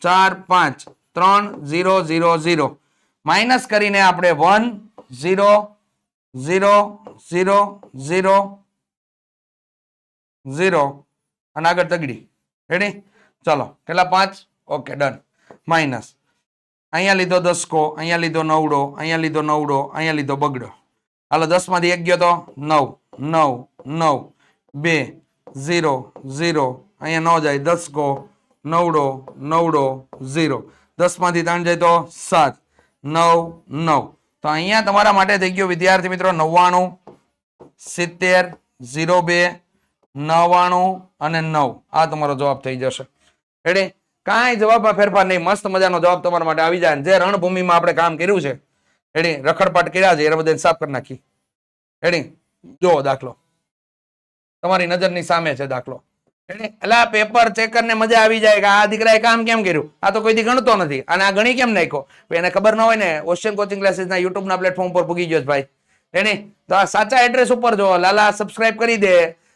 4 5 3 0 0 0 માઇનસ કરીને આપણે 1 0 0 0 0 0 અને આગળ તગડી. રેડી? ચલો કેટલા? 5. Okay, done. માઇનસ અહીંયા લીધો દસકો, અહીંયા લીધો નવડો, અહીંયા લીધો નવડો, અહીંયા લીધો બગડો. હાલો 10 માંથી 1 ગયો તો 9 9 9 2 0 0 અહીંયા ન જાય. દસકો નવડો નવડો 0. 10 માંથી 3 જાય તો 7 9 9. તો અહીંયા તમારા માટે થઈ ગયો વિદ્યાર્થી મિત્રો 99 70 02 99 અને 9. આ તમારો જવાબ થઈ જશે. રેડી? કાંઈ જવાબમાં ફેરફાર નહીં. મસ્ત મજાનો જવાબ તમારા માટે આવી જાય. જે રણભૂમિમાં આપણે કામ કર્યું છે, રેડી, રખડપાટ કર્યા છે, એને બધાને સાફ કરી નાખી. રેડી? જો દાખલો તમારી નજરની સામે છે. દાખલો એટલે આ પેપર ચેકર ને મજા આવી જાય કે આ દીકરાએ કામ કેમ કર્યું, આ તો કોઈથી ગણતો નથી અને આ ગણી કેમ નાખ્યો. એને ખબર ન હોય ને, ઓશિયન કોચિંગ ક્લાસીસ ના યુટ્યુબ ના પ્લેટફોર્મ પર પૂગી ગયો ભાઈ. રેડી? તો આ સાચા એડ્રેસ ઉપર જો લાલા સબસ્ક્રાઇબ કરી દે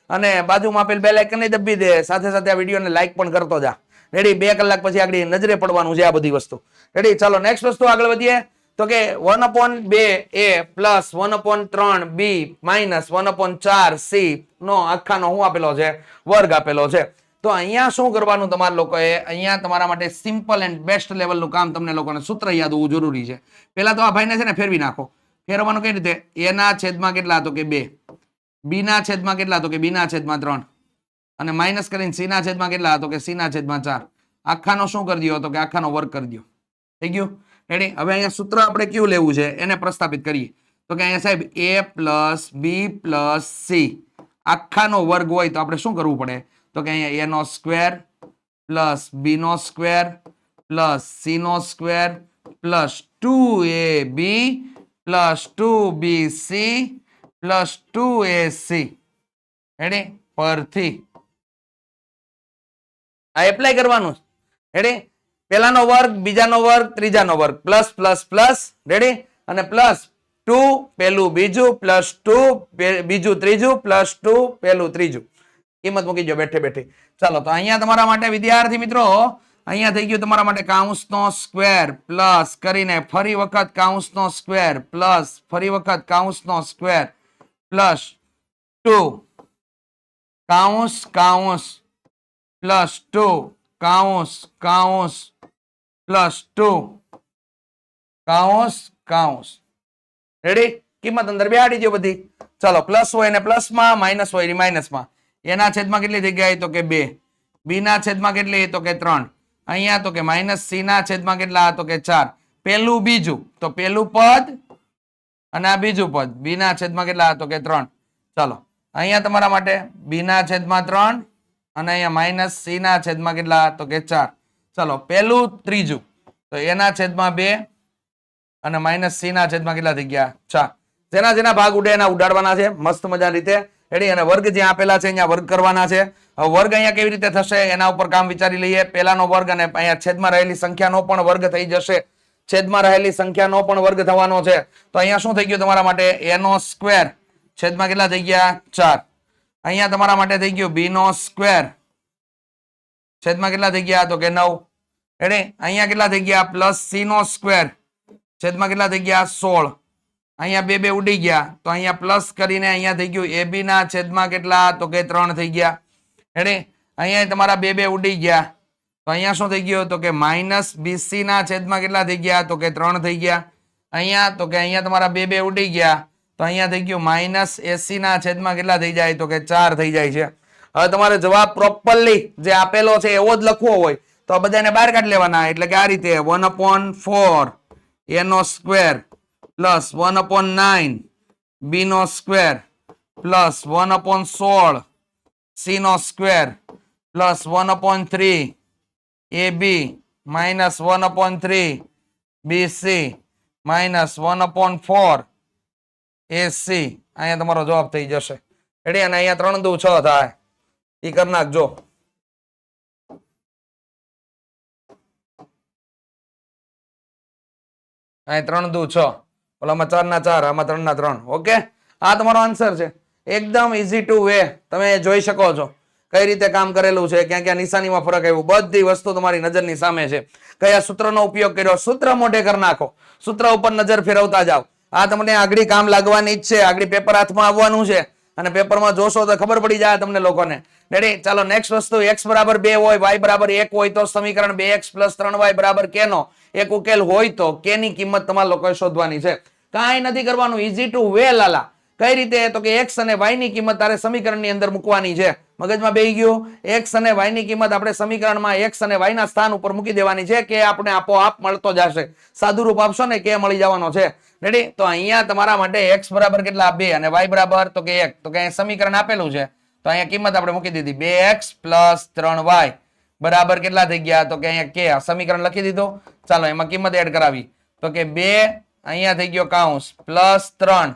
અને બાજુમાં આપેલ બેલ આઇકન ને દબી દે. સાથે સાથે આ વિડીયોને લાઈક પણ કરતો જા. રેડી? 2 કલાક પછી આગળ નજરે પડવાનું છે આ બધી વસ્તુ. રેડી? ચાલો નેક્સ્ટ વસ્તુ આગળ વધીએ. તો કે 1/2a plus 1/3b minus 1/4c નો આખાનો શું આપેલો છે? વર્ગ આપેલો છે. તો અહીંયા શું કરવાનું તમારા લોકોએ? અહીંયા તમારા માટે સિમ્પલ એન્ડ બેસ્ટ લેવલનું કામ તમને લોકોને સૂત્ર યાદ હોવું જરૂરી છે. પહેલા તો આ ભાઈને છે ને ફેરવી નાખો. ફેરવવાનું કઈ રીતે? a ના છેદમાં કેટલા? તો કે 2. b ના છેદમાં કેટલા? તો કે b ના છેદમાં 3. અને માઇનસ કરીને c ના છેદમાં કેટલા? તો કે c ના છેદમાં 4. આખાનો શું કરી દો? તો કે આખાનો વર્ગ કરી દો. થઈ ગયું? રેડી? હવે અહીંયા સૂત્ર આપણે કયું લેવું છે એને પ્રસ્થાપિત કરીએ. તો કે અહીંયા સાહેબ a plus b plus c આખાનો વર્ગ હોય તો આપણે શું કરવું પડે? તો કે અહીંયા a નો સ્ક્વેર પ્લસ b નો સ્ક્વેર પ્લસ c નો square plus 2ab plus 2bc plus 2ac. Ready? પરથી આ એપ્લાય કરવાનું. રેડી? પહેલાનો વર્ગ, બીજાનો વર્ગ, ત્રીજાનો વર્ગ, પ્લસ પ્લસ પ્લસ. રેડી? અને પ્લસ 2 પહેલું બીજું પ્લસ 2 બીજું ત્રીજું પ્લસ 2 પહેલું ત્રીજું. કિંમત મૂકી દો બેઠે બેઠે. ચાલો તો અહીંયા તમારા માટે વિદ્યાર્થી મિત્રો અહીંયા થઈ ગયું તમારા માટે કાઉન્સનો સ્ક્વેર પ્લસ કરીને ફરી વખત કાઉન્સનો સ્ક્વેર પ્લસ ફરી વખત કાઉન્સનો સ્ક્વેર પ્લસ 2 કાઉન્સ કાઉન્સ પ્લસ 2 કાઉન્સ કાઉન્સ પ્લસ 2 કાઉન્સ કાઉન્સ. રેડી? કિંમત અંદર બેહાડી દો બધી. ચાલો પ્લસ હોય ને પ્લસમાં, માઇનસ હોય ને માઇનસમાં. એના છેદમાં કેટલી જગ્યાએ? તો કે 2. બી ના છેદમાં કેટલી? તો કે 3. અહીંયા તો કે માઇનસ સી ના છેદમાં કેટલા? તો કે 4. પેલું બીજું તો પેલું પદ અને આ બીજું પદ. બી ના છેદમાં કેટલા? તો કે 3. ચાલો અહીંયા તમારા માટે બી ના છેદમાં 3 અને અહીંયા માઇનસ સી ના છેદમાં કેટલા? તો કે 4. ચાલો પેલું ત્રીજું તો એના છેદમાં 2 અને માઇનસ સી ના છેદમાં કેટલા થઈ ગયા? 4. જેના જેના ભાગ ઉડે એના ઉડાડવાના છે મસ્ત મજા રીતે. રેડી? અને વર્ગ જ્યાં આપેલા છે અહીંયા વર્ગ કરવાના છે. હવે વર્ગ અહીંયા કેવી રીતે થશે એના ઉપર કામ વિચારી લઈએ. પહેલાનો વર્ગ અને અહીંયા છેદમાં રહેલી સંખ્યાનો પણ વર્ગ થઈ જશે. છેદમાં રહેલી સંખ્યાનો પણ વર્ગ થવાનો છે. તો અહીંયા શું થઈ ગયું તમારા માટે? a નો સ્ક્વેર છેદમાં કેટલા થઈ ગયા? 4. અહીંયા તમારા માટે થઈ ગયું b નો સ્ક્વેર છેદમાં કેટલા થઈ ગયા? તો કે 9. રેડી? અહીંયા કેટલા થઈ ગયા? પ્લસ c નો સ્ક્વેર છેદમાં કેટલા થઈ ગયા? 16. અહીંયા 2 2 ઉડી ગયા તો અહીંયા પ્લસ કરીને અહીંયા થઈ ગયું ab ના છેદમાં કેટલા? તો કે 3 થઈ ગયા. રેડી? અહીંયા તમારા 2 2 ઉડી ગયા તો અહીંયા શું થઈ ગયું? તો કે માઇનસ bc ના છેદમાં કેટલા થઈ ગયા? તો કે 3 થઈ ગયા. અહીંયા તો કે અહીંયા તમારા 2 2 ઉડી ગયા તો અહીંયા થઈ ગયું માઇનસ ac ના છેદમાં કેટલા થઈ જાય? તો કે 4 થઈ જાય છે. હવે તમારે જવાબ પ્રોપરલી જે આપેલો છે એવો જ લખવો હોય તો આ બધાને બહાર કાઢી લેવાના. એટલે કે આ રીતે 1/4 a નો સ્ક્વેર પ્લસ 1/9 b નો સ્ક્વેર પ્લસ 1/16 c નો square plus 1/3 ab minus 1/3 bc minus 1/4 ac. અહીંયા તમારો જવાબ થઈ જશે. રેડી? અને અહીંયા 3 દુ 6 થાય. એ કરી નાખજો. અહીંયા 3 દુ 6. ઓલામાં 4 ના 4, આમાં 3 ના 3. ઓકે? આ તમારો આન્સર છે. એકદમ ઇઝી ટુ વે. તમે જોઈ શકો છો કઈ રીતે કામ કરેલું છે, ક્યાં ક્યાં નિશાનીમાં ફરક આવ્યો. બધી વસ્તુ તમારી નજરની સામે છે. કયા સૂત્રનો ઉપયોગ કર્યો, સૂત્ર મોઢે કરી નાખો. સૂત્ર ઉપર નજર ફેરવતા જાઓ. આ તમને આગળ કામ લાગવાની જ છે. આગળ પેપર હાથમાં આવવાનું છે અને પેપરમાં જોશો તો ખબર પડી જાય તમને લોકોને. રેડી? ચાલો નેક્સ્ટ વસ્તુ. x બરાબર 2 હોય, y બરાબર 1 હોય તો સમીકરણ 2x + 3y બરાબર k નો એક ઉકેલ હોય તો k ની કિંમત તમારા લોકોએ શોધવાની છે. કાંઈ નથી કરવાનું. ઇઝી ટુ વે લાલા. કઈ રીતે? તો કે x અને y ની કિંમત તારે સમીકરણની અંદર મૂકવાની છે. મગજમાં બેહી ગયું? x અને y ની કિંમત આપણે સમીકરણમાં x અને y ના સ્થાન ઉપર મૂકી દેવાની છે કે આપણે આપોઆપ મળતો જશે. સાદું રૂપ આપશો ને કે મળી જવાનો છે. રેડી? તો અહીંયા તમારા માટે x બરાબર કેટલા? 2 અને y બરાબર તો કે 1. તો કે સમીકરણ આપેલું છે તો અહીંયા કિંમત આપણે મૂકી દીધી. 2x + 3y બરાબર કેટલા થઈ ગયા? તો કે અહીંયા k. સમીકરણ લખી દીધું. ચાલો એમાં કિંમત એડ કરાવી તો કે 2 અહીંયા થઈ ગયો કાઉન્સ પ્લસ 3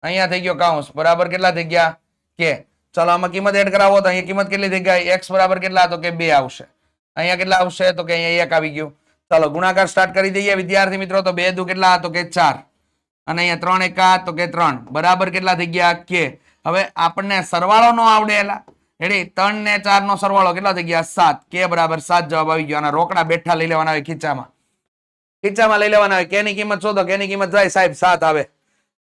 અહીંયા થઈ ગયો કાઉન્સ બરાબર કેટલા થઈ ગયા? k. ચાલો આમાં કિંમત એડ કરાવો તો અહીંયા કિંમત કેટલી થઈ ગઈ? x બરાબર કેટલા? તો કે 2 આવશે. અહીંયા કેટલા આવશે? તો કે અહીંયા 1 આવી ગયું. ચાલો ગુણાકાર સ્ટાર્ટ કરી દઈએ વિદ્યાર્થી મિત્રો. તો 2 દુ કેટલા? તો કે 4 અને અહીંયા 3 એકા તો કે 3 બરાબર કેટલા થઈ ગયા? k. હવે આપણને સરવાળો નો આવડેલા રેડી 3 ને 4 નો સરવાળો કેટલા થઈ ગયા 7 કે બરાબર 7 જવાબ આવી ગયો. અને રોકડા બેઠા લઈ લેવાના હોય ખીચામાં લઈ લેવાના હોય. કે ની કિંમત શોધો. કે ની કિંમત જાય સાહેબ 7 આવે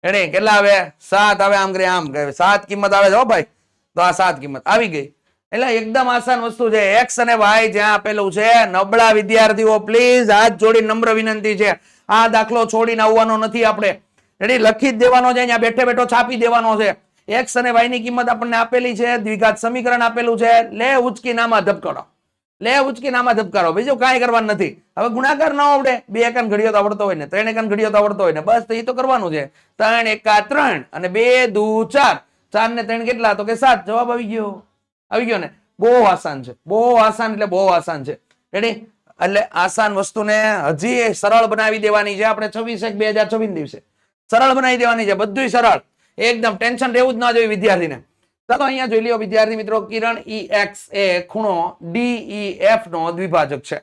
રેડી કેટલા આવે 7 આવે. આમ કરે આમ કહે 7 કિંમત આવે છે હો ભાઈ. તો આ 7 કિંમત આવી ગઈ. એટલે એકદમ આસાન વસ્તુ છે. એક્સ અને વાય જ્યાં આપેલું છે નબળા વિદ્યાર્થીઓ પ્લીઝ હાથ જોડી નમ્ર વિનંતી છે આ દાખલો છોડીને આવવાનો નથી. આપણે રેડી લખી જ દેવાનો છે. અહીંયા બેઠે બેઠો છાપી દેવાનો છે. એક્સ અને વાય ની કિંમત આપણને આપેલી છે. દ્વિઘાત સમીકરણ આપેલું છે. લે ઉચકી નામાં ધબકારો. બીજું કાંઈ કરવાનું નથી. હવે ગુણાકાર ન આવડે 2 એકાન ઘડિયો તો આવડતો હોય ને 3 એકાન ઘડિયો તો આવડતો હોય ને બસ તો એ તો કરવાનું છે. 3 એકા 3 અને 2 દુ 4. 4 ને 3 કેટલા તો કે 7. જવાબ આવી ગયો ને. બહુ આસાન છે. બહુ આસાન એટલે બહુ આસાન છે. રેડી એટલે આસાન વસ્તુને હજી સરળ બનાવી દેવાની છે. આપણે 26/1/2026 દિવસે સરળ બનાવી દેવાની છે. બધું સરળ એકદમ ટેન્શન રહેવું જ ના જોઈએ વિદ્યાર્થીને. ચાલો અહીંયા જોઈ લ્યો વિદ્યાર્થી મિત્રો. કિરણ EX એ ખૂણો DEF નો દ્વિભાજક છે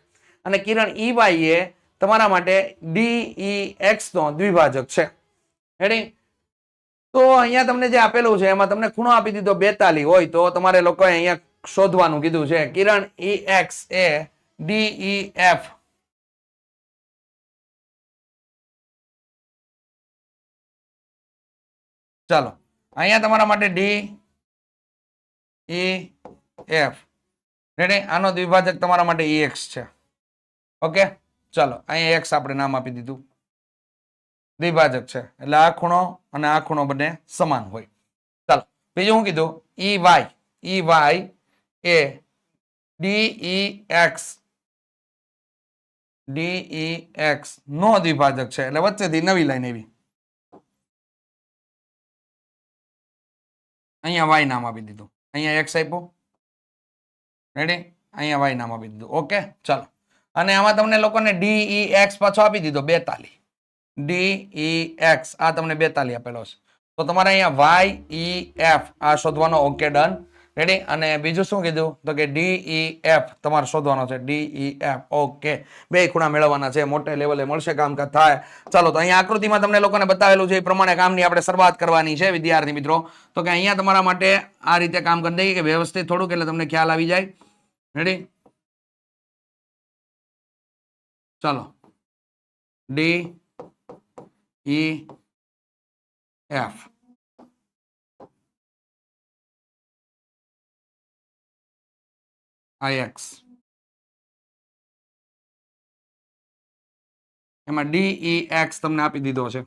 અને કિરણ EY એ તમારા માટે DEX નો દ્વિભાજક છે. રેડી તો અહીંયા તમને જે આપેલું છે એમાં તમને ખૂણો આપી દીધો 42 હોય તો તમારે લોકોએ અહીંયા શોધવાનું કીધું છે. કિરણ EX એ DEF ચાલો અહીંયા તમારા માટે DEF રેડી આનો દ્વિભાજક તમારા માટે EX છે. ઓકે ચાલો અહીંયા x આપણે નામ આપી દીધું. દ્વિભાજક છે એટલે આ ખૂણો અને આ ખૂણો બંને સમાન હોય. ચાલો બીજું શું કીધું EY એ DEX નો દ્વિભાજક છે એટલે વચ્ચેથી નવી લાઈન એવી અહીંયા y નામ આપી દીધું. અહીંયા x આપ્યું રેડી અહીંયા y નામ આપી દીધું. ઓકે ચાલો અને આમાં તમને લોકોને DEX પાછો આપી દીધો 42. DEX આ તમને 42 આપેલો છે તો તમારે અહીંયા YEF આ શોધવાનો. Okay done ready. અને બીજું શું કીધું તો કે DEF તમારે શોધવાનો છે. DEF ઓકે બે ખૂણા મેળવવાના છે. મોટે લેવલે મળશે કામકાજ થાય. ચાલો તો અહીંયા આકૃતિમાં તમને લોકોને બતાવેલું છે એ પ્રમાણે કામની આપણે શરૂઆત કરવાની છે વિદ્યાર્થી મિત્રો. તો કે અહીંયા તમારા માટે આ રીતે કામ કરી દઈએ કે વ્યવસ્થિત થોડુંક એટલે તમને ખ્યાલ આવી જાય. રેડી ચાલો DEF IX એમાં DEX તમને આપી દીધો છે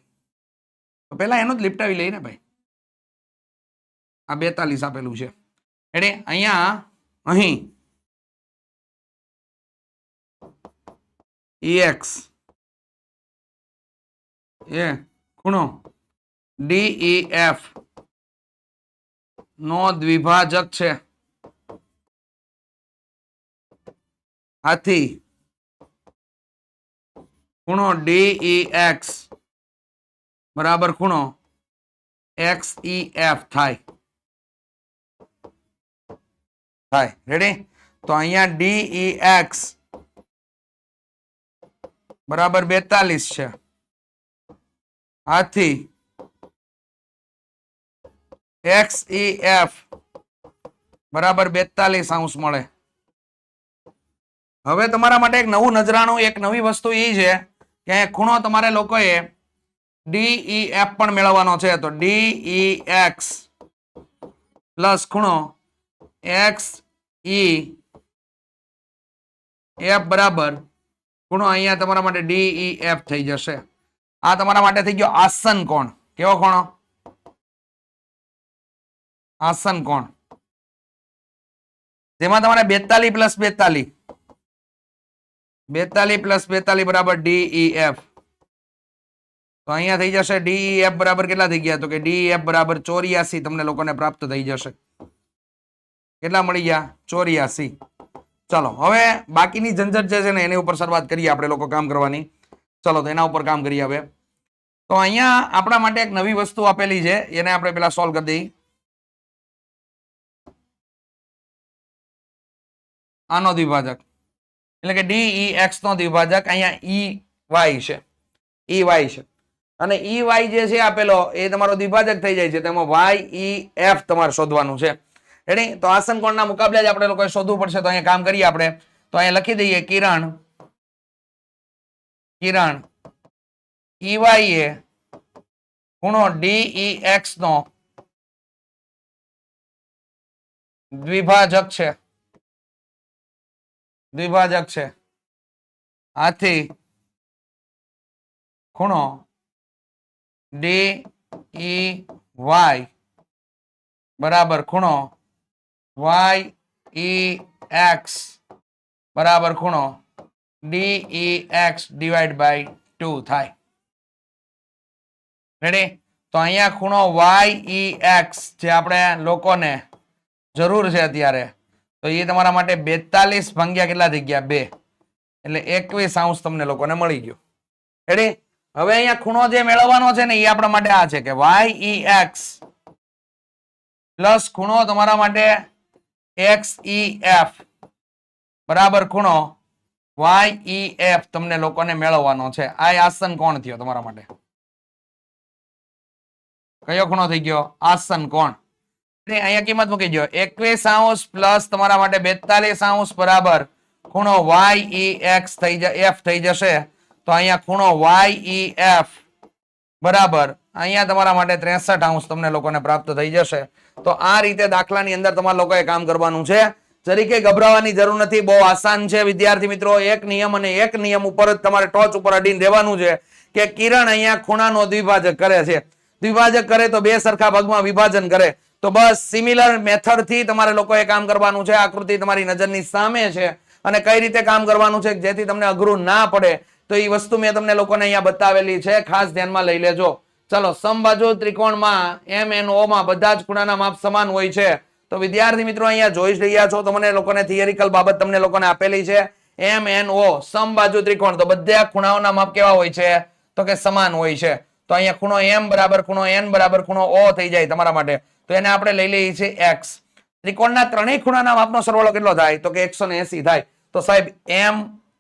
તો પેલા એનો જ લીપટાવી લઈને ભાઈ. આ 42 આપેલું છે એટલે અહીંયા અહીં EX એ ખૂણો DEF નો દ્વિભાજક છે. આથી ખૂણો DEX બરાબર ખૂણો XEF થાય રેડી. તો અહીંયા DEX બરાબર 42 છે. આથી XEF બરાબર 42 અંશ મળે. હવે તમારા માટે એક નવું નજરાણું એક નવી વસ્તુ એ છે કે ખૂણો તમારે લોકોએ DEF પણ મેળવવાનો છે. તો DEX પ્લસ ખૂણો XEF બરાબર ખૂણો અહીંયા તમારા માટે DEF થઈ જશે. આ તમારા માટે થઈ ગયો આસન કોણ. કેવો ખૂણો? આસન કોણ જેમાં તમારે 42 પ્લસ 42 પ્લસ 42 બરાબર DEF. તો અહીંયા થઈ જશે DEF બરાબર કેટલા થઈ ગયા તો કે DEF બરાબર 84 તમને લોકોને પ્રાપ્ત થઈ જશે. કેટલા મળી ગયા 84. ચલો હવે બાકીની ઝંઝટ જે છે ને એની ઉપર શરૂઆત કરીએ આપણે લોકો કામ કરવાની. ચલો તો એના ઉપર કામ કરીએ હવે. તો અહીંયા આપણા માટે એક નવી વસ્તુ આપેલી છે એને આપણે પેલા સોલ્વ કરી દઈએ. આનો દ્વિભાજક એટલે કે DEX નો દ્વિભાજક અહીંયા EY છે. અને ઈ વાય જે છે આપેલો એ તમારો દ્વિભાજક થઈ જાય છે, તેમાં વાય ઈ એફ તમારે શોધવાનું છે. રેડી? તો આસન કોણના મુકાબલે જ આપણે લોકોએ શોધવું પડશે. તો અહીંયા કામ કરીએ આપણે. તો અહીંયા લખી દઈએ કિરણ ઈ એ ખૂણો ડીઈ એક્સ નો દ્વિભાજક છે. આથી ખૂણો ડી વાય બરાબર ખૂણો વાય ઈ એક્સ બરાબર ખૂણો ડીઈ એક્સ ડિવાઈડ બાય 2 થાય. રેડી? તો અહીંયા ખૂણો વાય ઈ એક્સ જે આપણે લોકોને જરૂર છે અત્યારે, તો એ તમારા માટે 42 ભાગ્યા કેટલા થઈ ગયા? 2, એટલે 21 અંશ તમને લોકોને મળી ગયું. રેડી? હવે અહીંયા ખૂણો જે મેળવવાનો છે ને એ આપણા માટે આ છે કે વાય ઈ એક્સ પ્લસ ખૂણો તમારા માટે એક્સ ઈ એફ બરાબર ખૂણો વાય ઈ એફ તમને લોકોને મેળવવાનો છે. આ આસન કોણ થયો તમારા માટે? કયો ખૂણો થઈ ગયો? આસન કોણ. અહીંયા કિંમત મૂકી દો. 21 અંશ પ્લસ તમારા માટે 42 અંશ બરાબર ખૂણો વાય ઈ એક્સ એફ થઈ જશે. તો અહીંયા ખૂણો વાય ઈ એફ બરાબર અહીંયા તમારા માટે 63 અંશ તમને લોકોને પ્રાપ્ત થઈ જશે. તો આ રીતે દાખલાની અંદર તમારા લોકોએ કામ કરવાનું છે. જરીકે ગભરાવાની જરૂર નથી, બહુ આસાન છે વિદ્યાર્થી મિત્રો. એક નિયમ અને એક નિયમ ઉપર જ તમારે ટોચ ઉપર અડીને રહેવાનું છે કે કિરણ અહીંયા ખૂણાનો દ્વિભાજક કરે છે. દ્વિભાજક કરે તો બે સરખા ભાગમાં વિભાજન કરે. તો બસ સિમિલર મેથડ થી તમારે લોકોએ કામ કરવાનું છે. આકૃતિ તમારી નજરની સામે છે અને કઈ રીતે કામ કરવાનું છે જેથી તમને અઘરું ના પડે, તો એ વસ્તુ મેં તમને લોકોને અહીંયા બતાવેલી છે, ખાસ ધ્યાનમાં લઈ લેજો. ચલો, સમબાજુ ત્રિકોણમાં MNO માં બધા જ ખૂણાના માપ સમાન હોય છે. તો વિદ્યાર્થી મિત્રો અહીંયા જોઈ રહ્યા છો, તમને લોકોને થિયરિકલ બાબત તમને લોકોને આપેલી છે. MNO સમબાજુ ત્રિકોણ, તો બધા ખૂણાઓના માપ કેવા હોય છે? તો કે સમાન હોય છે. તો અહીંયા ખૂણો M બરાબર ખૂણો N બરાબર ખૂણો O થઈ જાય તમારા માટે. તો એને આપણે લઈ લઈએ છીએ x. ત્રિકોણના ત્રણેય ખૂણાના માપનો સરવાળો કેટલો થાય? તો કે 180 થાય. તો સાહેબ M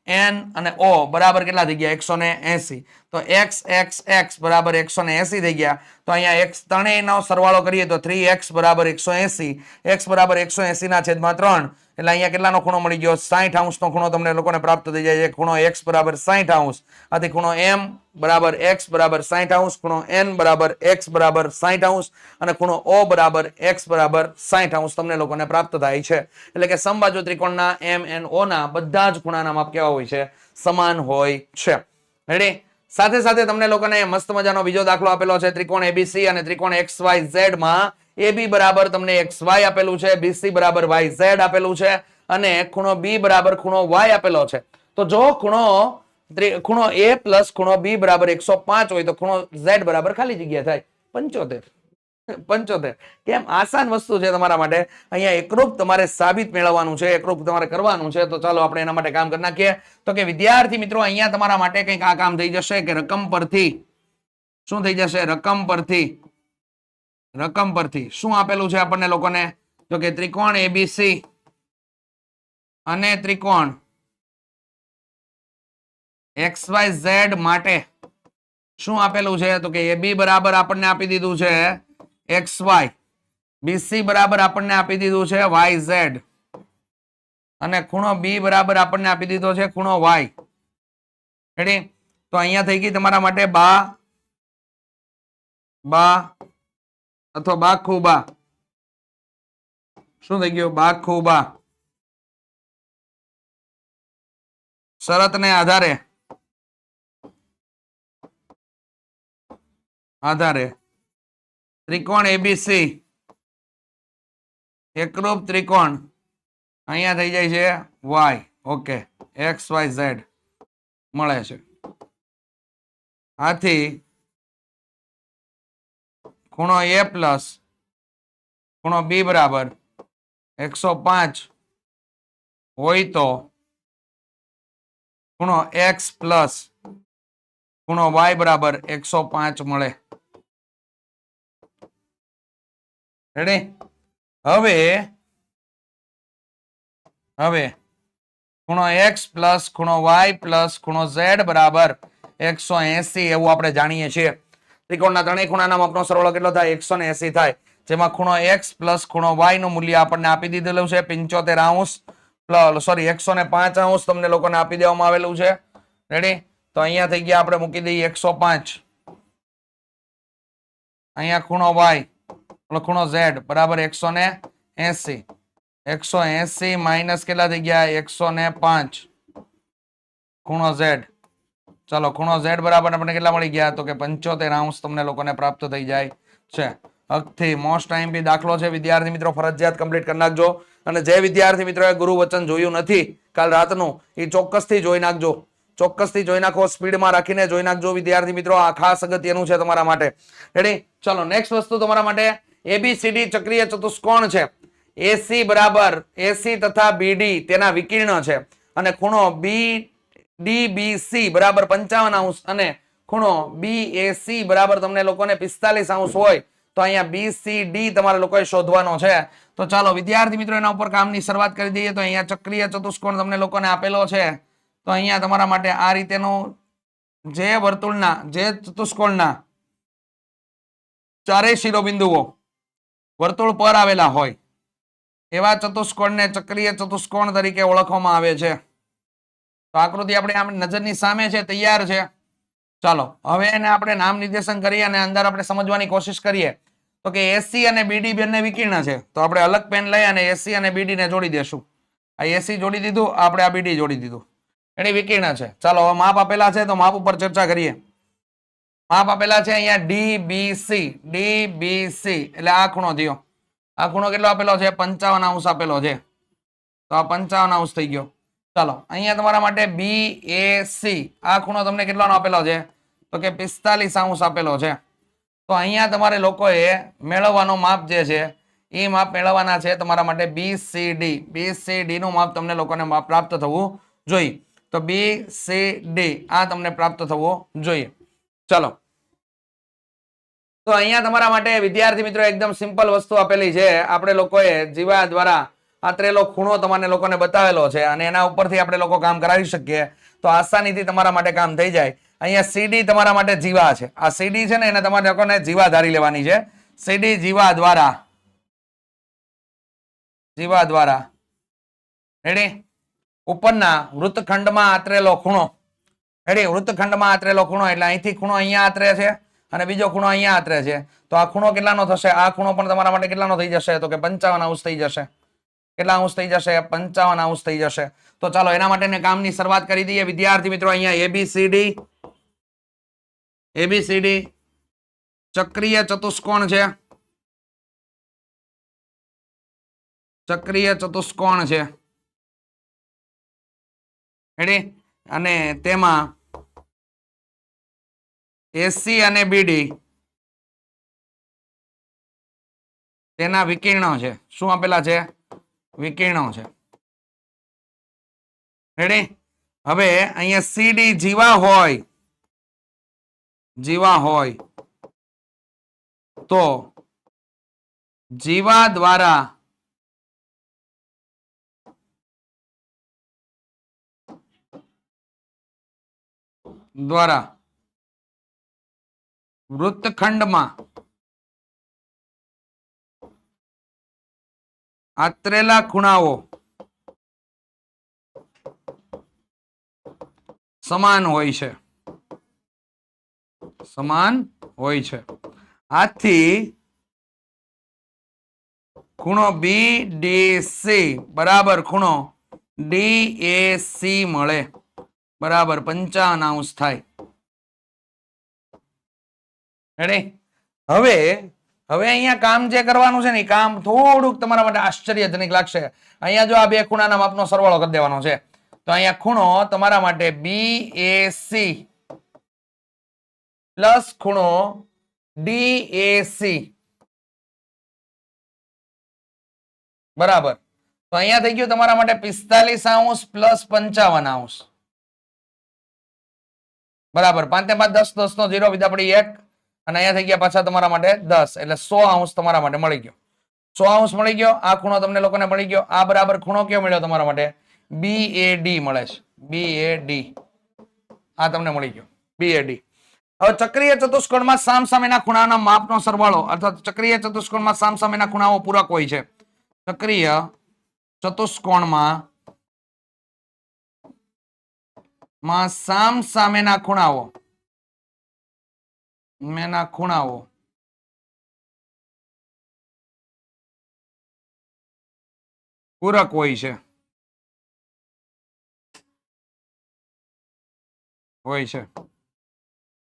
N અને O બરાબર કેટલા થઈ ગયા? 180. તો x x x બરાબર 180 થઈ ગયા. તો અહીંયા x ત્રણેયનો સરવાળો કરીએ તો 3x બરાબર 180, x બરાબર 180 ના છેદમાં 3, એટલે અહીંયા કેટલાનો ખૂણો મળી ગયો? 60 અંશનો ખૂણો તમને લોકોને પ્રાપ્ત થઈ જાય છે. ખૂણો x બરાબર 60 અંશ. આથી ખૂણો M બરાબર x બરાબર 60 અંશ, ખૂણો N બરાબર x બરાબર 60 અંશ અને ખૂણો O બરાબર x બરાબર 60 અંશ તમને લોકોને પ્રાપ્ત થાય છે. એટલે કે સમબાજુ ત્રિકોણના MNO ના બધા જ ખૂણાના માપ કેવા હોય છે? સમાન હોય છે. રેડી? સાથે સાથે તમને લોકોને મસ્ત મજાનો બીજો દાખલો આપેલો છે. ત્રિકોણ ABC અને ત્રિકોણ XYZ માં AB બરાબર તમને XY આપેલું છે, BC બરાબર YZ આપેલું છે અને ખૂણો B બરાબર ખૂણો Y આપેલો છે. તો જો ખૂણો A પ્લસ ખૂણો B બરાબર 105 હોય તો ખૂણો Z બરાબર ખાલી જગ્યા થાય 75. કેમ? આસાન વસ્તુ છે તમારા માટે. અહીંયા એકરૂપ તમારે સાબિત મેળવવાનું છે, એકરૂપ તમારે કરવાનું છે. તો ચાલો આપણે એના માટે કામ કરી નાખીએ. તો કે વિદ્યાર્થી મિત્રો અહીંયા તમારા માટે કંઈક આ કામ થઈ જશે કે રકમ પરથી શું થઈ જશે? રકમ પરથી શું આપેલું છે આપણને લોકોને? તો કે ત્રિકોણ ABC અને ત્રિકોણ XYZ માટે શું આપેલું છે? તો કે AB બરાબર આપણને આપી દીધું છે XY, BC બરાબર આપણને આપી દીધું છે YZ અને ખૂણો B બરાબર આપણને આપી દીધો છે ખૂણો Y. રેડી? તો અહીંયા થઈ ગઈ તમારા માટે બા અથવા બાખુબા. શું થઈ ગયું? બાખુબા. શરતને આધારે ત્રિકોણ ABC એકરૂપ ત્રિકોણ અહીંયા થઈ જાય છે Y. ઓકે, XYZ મળે છે. આથી ખૂણો A પ્લસ ખૂણો B બરાબર 105 હોય તો ખૂણો X પ્લસ ખૂણો Y બરાબર 105 મળે. રેડી? હવે ખૂણો X પ્લસ ખૂણો Y પ્લસ ખૂણો Z બરાબર 180 એવું આપણે જાણીએ છીએ. ત્રિકોણના ત્રણેય ખૂણાના માપનો સરવાળો કેટલો થાય? 180 થાય, જેમાં ખૂણો x પ્લસ ખૂણો y નું મૂલ્ય આપણને આપી દીધેલું છે 75 સોરી 105 અંશ તમને લોકોને આપી દેવામાં આવેલું છે. રેડી? તો અહીંયા થઈ ગયા, આપણે મૂકી દઈએ 105. અહીંયા ખૂણો y ખૂણો z બરાબર 180. 180 માઇનસ કેટલા થઈ ગયા? 105 ખૂણો z. ચાલો, ખૂણો z બરાબર આપણને કેટલા મળી ગયા? તો કે 75 અંશ તમને લોકોને પ્રાપ્ત થઈ જાય છે. હકથી મોસ્ટ ટાઈમ બી દાખલો છે વિદ્યાર્થી મિત્રો, ફરજિયાત કમ્પ્લીટ કરી નાખજો. અને જે વિદ્યાર્થી મિત્રોએ ગુરુ વચન જોયું નથી કાલ રાતનું, એ ચોક્કસથી જોઈ નાખજો. ચોક્કસથી જોઈ નાખો, સ્પીડમાં રાખીને જોઈ નાખજો વિદ્યાર્થી મિત્રો. આ ખાસ અગત્યનું છે તમારા માટે. રેડી? ચલો, નેક્સ્ટ વસ્તુ તમારા માટે ABCD ચક્રીય ચતુષ્કોણ છે. AC બરાબર AC તથા BD તેના વિકર્ણ છે, અને ખૂણો DBC બરાબર 55 અંશ અને ખૂણો BAC બરાબર તમને લોકોને 45 અંશ હોય તો અહીંયા BCD તમારે લોકોએ શોધવાનો છે. તો ચાલો વિદ્યાર્થી મિત્રો એના ઉપર કામની શરૂઆત કરી દઈએ. તો અહીંયા ચક્રીય ચતુષ્કોણ તમને લોકોને આપેલો છે. તો અહીંયા તમારા માટે આ રીતેનું જે ચતુષ્કોણના ચારેય શિરોબિંદુઓ વર્તુળ પર આવેલા હોય એવા ચતુષ્કોણને ચક્રીય ચતુષ્કોણ તરીકે ઓળખવામાં આવે છે. તો આકૃતિ આપણે આમ નજરની સામે છે, તૈયાર છે. ચાલો હવે એને આપણે નામ નિર્દેશન કરીએ અને અંદર આપણે સમજવાની કોશિશ કરીએ. તો કે AC અને BD બંને વિકર્ણ છે, તો આપણે અલગ પેન લઈ અને AC અને BD ને જોડી દેશું. આ AC જોડી દીધું, આપણે આ BD જોડી દીધું. એની વિકર્ણ છે. ચાલો હવે માપ આપેલા છે તો માપ ઉપર ચર્ચા કરીએ. માપ આપેલા છે અહીંયા DBC એટલે આ ખૂણો થયો. આ ખૂણો કેટલો આપેલો છે? 55 અંશ આપેલો છે. તો આ 55 અંશ થઈ ગયો. ચાલો અહીંયા તમારા માટે BAC આ ખૂણો તમને કેટલાનો આપેલો છે? તો કે 45 અંશ આપેલો છે. તો અહીંયા તમારે લોકોએ મેળવવાનું માપ જે છે એ માપ મેળવવાના છે તમારા માટે BCD નું માપ તમને લોકોને પ્રાપ્ત થવું જોઈએ. તો BCD આ તમને પ્રાપ્ત થવું જોઈએ. ચાલો, તો અહીંયા તમારા માટે વિદ્યાર્થી મિત્રો એકદમ સિમ્પલ વસ્તુ આપેલી છે. આપણે લોકોએ જીવા દ્વારા આતરેલો ખૂણો તમારે લોકોને બતાવેલો છે અને એના ઉપરથી આપણે લોકો કામ કરાવી શકીએ. તો આસાનીથી તમારા માટે કામ થઈ જાય. અહીંયા CD તમારા માટે જીવા છે. આ CD છે ને એને તમારે લોકોને જીવા ધારી લેવાની છે. CD જીવા દ્વારા રેડી? ઉપરના વૃત્તખંડમાં આતરેલો ખૂણો. રેડી? વૃત્તખંડમાં આતરેલો ખૂણો એટલે અહીંથી ખૂણો અહીંયા આતરે છે અને બીજો ખૂણો અહીંયા આતરે છે. તો આ ખૂણો કેટલાનો થશે? આ ખૂણો પણ તમારા માટે કેટલાનો થઈ જશે? તો કે 55 અંશ થઈ જશે. કેટલા અંશ થઈ જશે? 55 અંશ થઈ જશે. તો ચાલો એના માટેને કામની શરૂઆત કરી દઈએ વિદ્યાર્થી મિત્રો. અહીંયા ABCD ચક્રીય ચતુષ્કોણ છે. ચક્રીય ચતુષ્કોણ છે. રેડી? અને તેમાં AC અને BD તેના વિકર્ણો છે. શું આપેલા છે? વિકર્ણો છે. રેડી? હવે અહીંયા CD જીવા હોય તો જીવા દ્વારા વૃત્તખંડમાં આતરેલા ખૂણાઓ સમાન હોય છે. આથી ખૂણો BDC બરાબર ખૂણો DAC મળે બરાબર 55 અંશ થાય. રેડી? હવે અહીંયા કામ જે કરવાનું છે ને કામ થોડુંક તમારા માટે આશ્ચર્યજનક લાગશે. અહીંયા જો આ બે ખૂણાના માપનો સરવાળો કરી દેવાનો છે. તો અહીંયા ખૂણો તમારા માટે BAC પ્લસ ખૂણો DAC બરાબર. તો અહીંયા થઈ ગયું તમારા માટે 45 અંશ પ્લસ 55 અંશ બરાબર. 5 5 10 10 નો 0 વિધા પડી 1 અને અહીંયા થઈ ગયા પાછા તમારા માટે 10 એટલે 100 અંશ તમારા માટે મળી ગયો. 100 અંશ મળી ગયો. આ ખૂણો તમને લોકોને મળી ગયો. આ બરાબર ખૂણો કયો મળ્યો તમારા માટે? BAD મળે છે. BAD આ તમને મળી ગયો. BAD. હવે ચક્રીય ચતુષ્કોણમાં સામસામેના ખૂણાના માપનો સરવાળો અર્થાત ચક્રીય ચતુષ્કોણમાં સામસામેના ખૂણાઓ પૂરક હોય છે. ચક્રીય ચતુષ્કોણમાં સામસામેના ખૂણાઓ પૂરક હોય છે.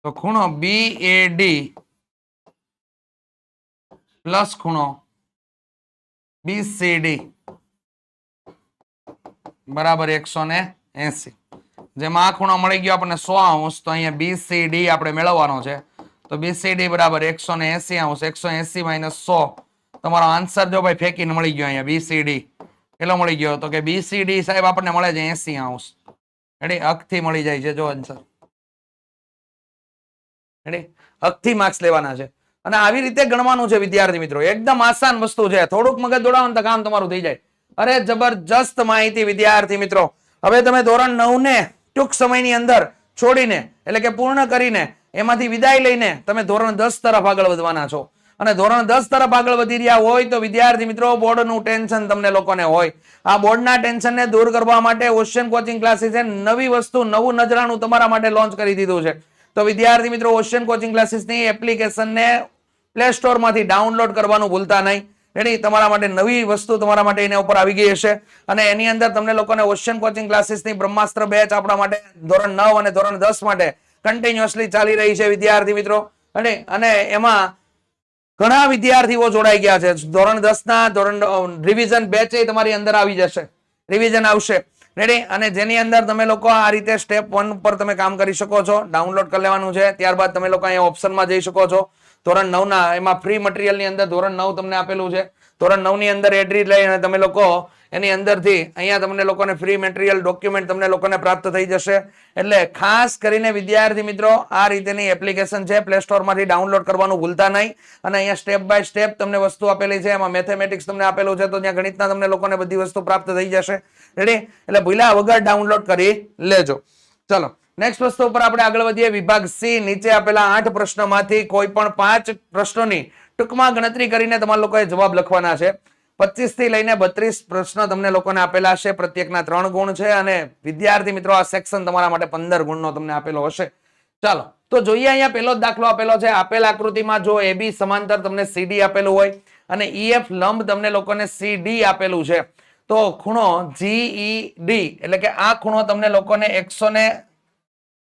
તો ખૂણો BAD પ્લસ ખૂણો BCD બરાબર 180. જેમાં આ ખૂણો મળી ગયો આપણને 100°, તો અહીંયા BCD આપણે મેળવવાનો છે. તો BCD બરાબર 180°. 180 માઇનસ 100 તમારો આન્સર જો ભાઈ ફેંકીને મળી ગયો. અહીંયા BCD કેટલો મળી ગયો? તો કે BCD સાહેબ આપણને મળે છે 80°. રેડી? અખથી મળી જાય છે. જો આન્સર રેડી? અખથી માર્ક્સ લેવાના છે અને આવી રીતે ગણવાનું છે વિદ્યાર્થી મિત્રો. એકદમ આસાન વસ્તુ છે. થોડુંક મગજ દોડાવો તો કામ તમારું થઈ જાય. અરે જબરજસ્ત માહિતી વિદ્યાર્થી મિત્રો. હવે તમે ધોરણ 9 ને ટૂંક સમયની અંદર છોડીને એટલે કે પૂર્ણ કરીને એમાંથી વિદાય લઈને તમે ધોરણ 10 તરફ આગળ વધવાના છો. અને ધોરણ 10 તરફ આગળ વધી રહ્યા હોય તો વિદ્યાર્થી મિત્રો બોર્ડનું ટેન્શન તમને લોકોને હોય. આ બોર્ડના ટેન્શનને દૂર કરવા માટે ઓશિયન કોચિંગ ક્લાસીસે નવી વસ્તુ, નવું નજરાણું તમારા માટે લોન્ચ કરી દીધું છે. તો વિદ્યાર્થી મિત્રો ઓશિયન કોચિંગ ક્લાસીસની એપ્લિકેશનને પ્લે સ્ટોર માંથી ડાઉનલોડ કરવાનું ભૂલતા નહીં. રેડી? તમારા માટે નવી વસ્તુ તમારા માટે એના ઉપર આવી ગઈ હશે અને એની અંદર તમને લોકોને ઓશિયન કોચિંગ ક્લાસીસની બ્રહ્માસ્ત્ર બેચ આપણા માટે ધોરણ 9 અને ધોરણ 10 માટે કન્ટિન્યુઅસલી ચાલી રહી છે વિદ્યાર્થી મિત્રો. અને એમાં ઘણા વિદ્યાર્થીઓ જોડાઈ ગયા છે. ધોરણ 10 ના ધોરણ રિવિઝન બેચ તમારી અંદર આવી જશે. રિવિઝન આવશે. રેડી? અને જેની અંદર તમે લોકો આ રીતે સ્ટેપ 1 ઉપર તમે કામ કરી શકો છો. ડાઉનલોડ કરી લેવાનું છે. ત્યારબાદ તમે લોકો અહીંયા ઓપ્શનમાં જઈ શકો છો. ધોરણ 9 ના એમાં ફ્રી મટીરિયલ ની અંદર ધોરણ 9 તમને આપેલું છે. ધોરણ 9 ની અંદર એડ્રી લઈ અને તમે લોકો એની અંદરથી અહીંયા તમને લોકોને ફ્રી મટીરિયલ ડોક્યુમેન્ટ તમને લોકોને પ્રાપ્ત થઈ જશે. એટલે ખાસ કરીને વિદ્યાર્થી મિત્રો આ રીતેની એપ્લિકેશન છે. પ્લે સ્ટોર માંથી ડાઉનલોડ કરવાનું ભૂલતા નહીં. અને અહીંયા સ્ટેપ બાય સ્ટેપ તમને વસ્તુ આપેલી છે. એમાં મેથેમેટિક્સ તમને આપેલું છે તો ત્યાં ગણિતના તમને લોકોને બધી વસ્તુ પ્રાપ્ત થઈ જશે. રેડી? એટલે ભૂલ્યા વગર ડાઉનલોડ કરી લેજો. ચલો નેક્સ્ટ વસ્તુ ઉપર આપણે આગળ વધીએ. વિભાગ C નીચે આપેલા 8 પ્રશ્નોમાંથી કોઈ પણ 5 પ્રશ્નોની ટૂંકમાં ગણતરી કરીને તમારા લોકોએ જવાબ લખવાના છે. 25 થી લઈને 32 પ્રશ્નો તમને લોકોને આપેલા છે. પ્રત્યેકના 3 ગુણ છે અને વિદ્યાર્થી મિત્રો આ સેક્શન તમારા માટે 15 ગુણનો તમને આપેલો હશે. ચાલો તો જોઈએ. અહીંયા પહેલો જ દાખલો આપેલો છે. આપેલ આકૃતિમાં જો AB સમાંતર તમને CD આપેલું હોય અને EF લંબ તમને લોકોને CD આપેલું છે તો ખૂણો GED એટલે કે આ ખૂણો તમને લોકોને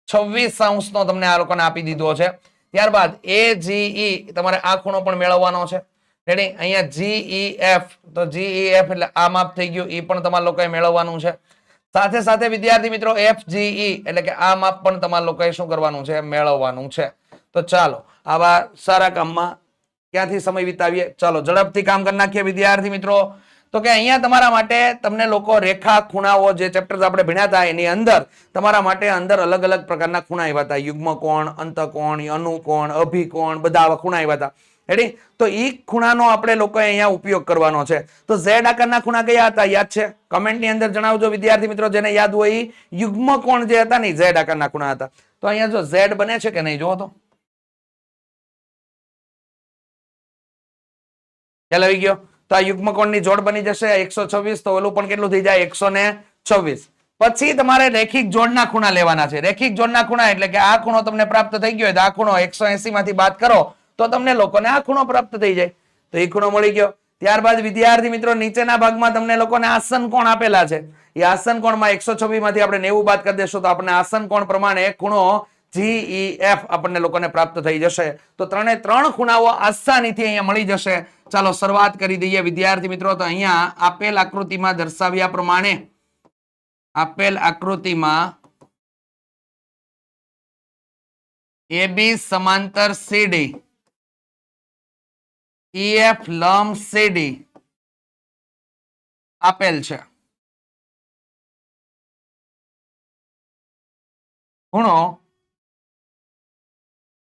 126° નો તમને આ લોકોને આપી દીધો છે. ત્યારબાદ AGE તમારે આ ખૂણો પણ મેળવવાનો છે. રેડી? અહીંયા GEF તો GEF એટલે આ માપ થઈ ગયું. એ પણ તમારા લોકોએ મેળવવાનું છે. સાથે સાથે વિદ્યાર્થી મિત્રો FGE એટલે કે આ માપ પણ તમારા લોકોએ શું કરવાનું છે? મેળવવાનું છે. તો ચાલો આવા સારા કામમાં ક્યાંથી સમય વિતાવીએ. ચાલો ઝડપથી કામ કરી નાખીએ વિદ્યાર્થી મિત્રો. તો કે અહીંયા તમારા માટે તમને લોકો રેખા ખૂણાઓ જે ચેપ્ટર આપણે ભણ્યા હતા એની અંદર તમારા માટે અંદર અલગ અલગ પ્રકારના ખૂણા આવ્યા હતા. યુગ્મ કોણ, અંતકોણ, અનુકોણ, અભિકોણ બધા આવા ખૂણા આવ્યા હતા. રેડી? તો એ ખૂણાનો આપણે લોકોએ અહીંયા ઉપયોગ કરવાનો છે. તો Z આકારના ખૂણા કયા હતા? યાદ છે? કમેન્ટની અંદર જણાવજો વિદ્યાર્થી મિત્રો. જેને યાદ હોય એ યુગ્મ કોણ જે હતા ને Z આકારના ખૂણા હતા. તો અહીંયા જો Z બને છે કે નહીં જોવો તો. ખ્યાલ આવી ગયો? તો આ યુગ્મ કોણની જોડ બની જશે 126. તો ઓલું પણ કેટલું થઈ જાય? 126. પછી તમારે રેખિક જોડના ખૂણા લેવાના છે. રેખિક જોડના ખૂણા એટલે કે આ ખૂણો તમને પ્રાપ્ત થઈ ગયો. આ ખૂણો 180 માંથી બાદ કરો તો તમને લોકોને આ ખૂણો પ્રાપ્ત થઈ જાય. તો એ ખૂણો મળી ગયો. ત્યારબાદ વિદ્યાર્થી મિત્રો નીચેના ભાગમાં તમને લોકોને આસન કોણ આપેલા છે. એ આસન કોણમાં 126 માંથી આપણે 90 બાદ કરી દેશું તો આપણે આસન કોણ પ્રમાણે ખૂણો GEF આપણને લોકોને પ્રાપ્ત થઈ જશે. તો 3 ખૂણાઓ આસાનીથી અહીંયા મળી જશે. ચાલો શરૂઆત કરી દઈએ વિદ્યાર્થી મિત્રો. તો અહીંયા આપેલ આકૃતિમાં દર્શાવ્યા પ્રમાણે આપેલ આકૃતિમાં AB સમાંતર CD, EF લંબ CD આપેલ છે. ખૂણો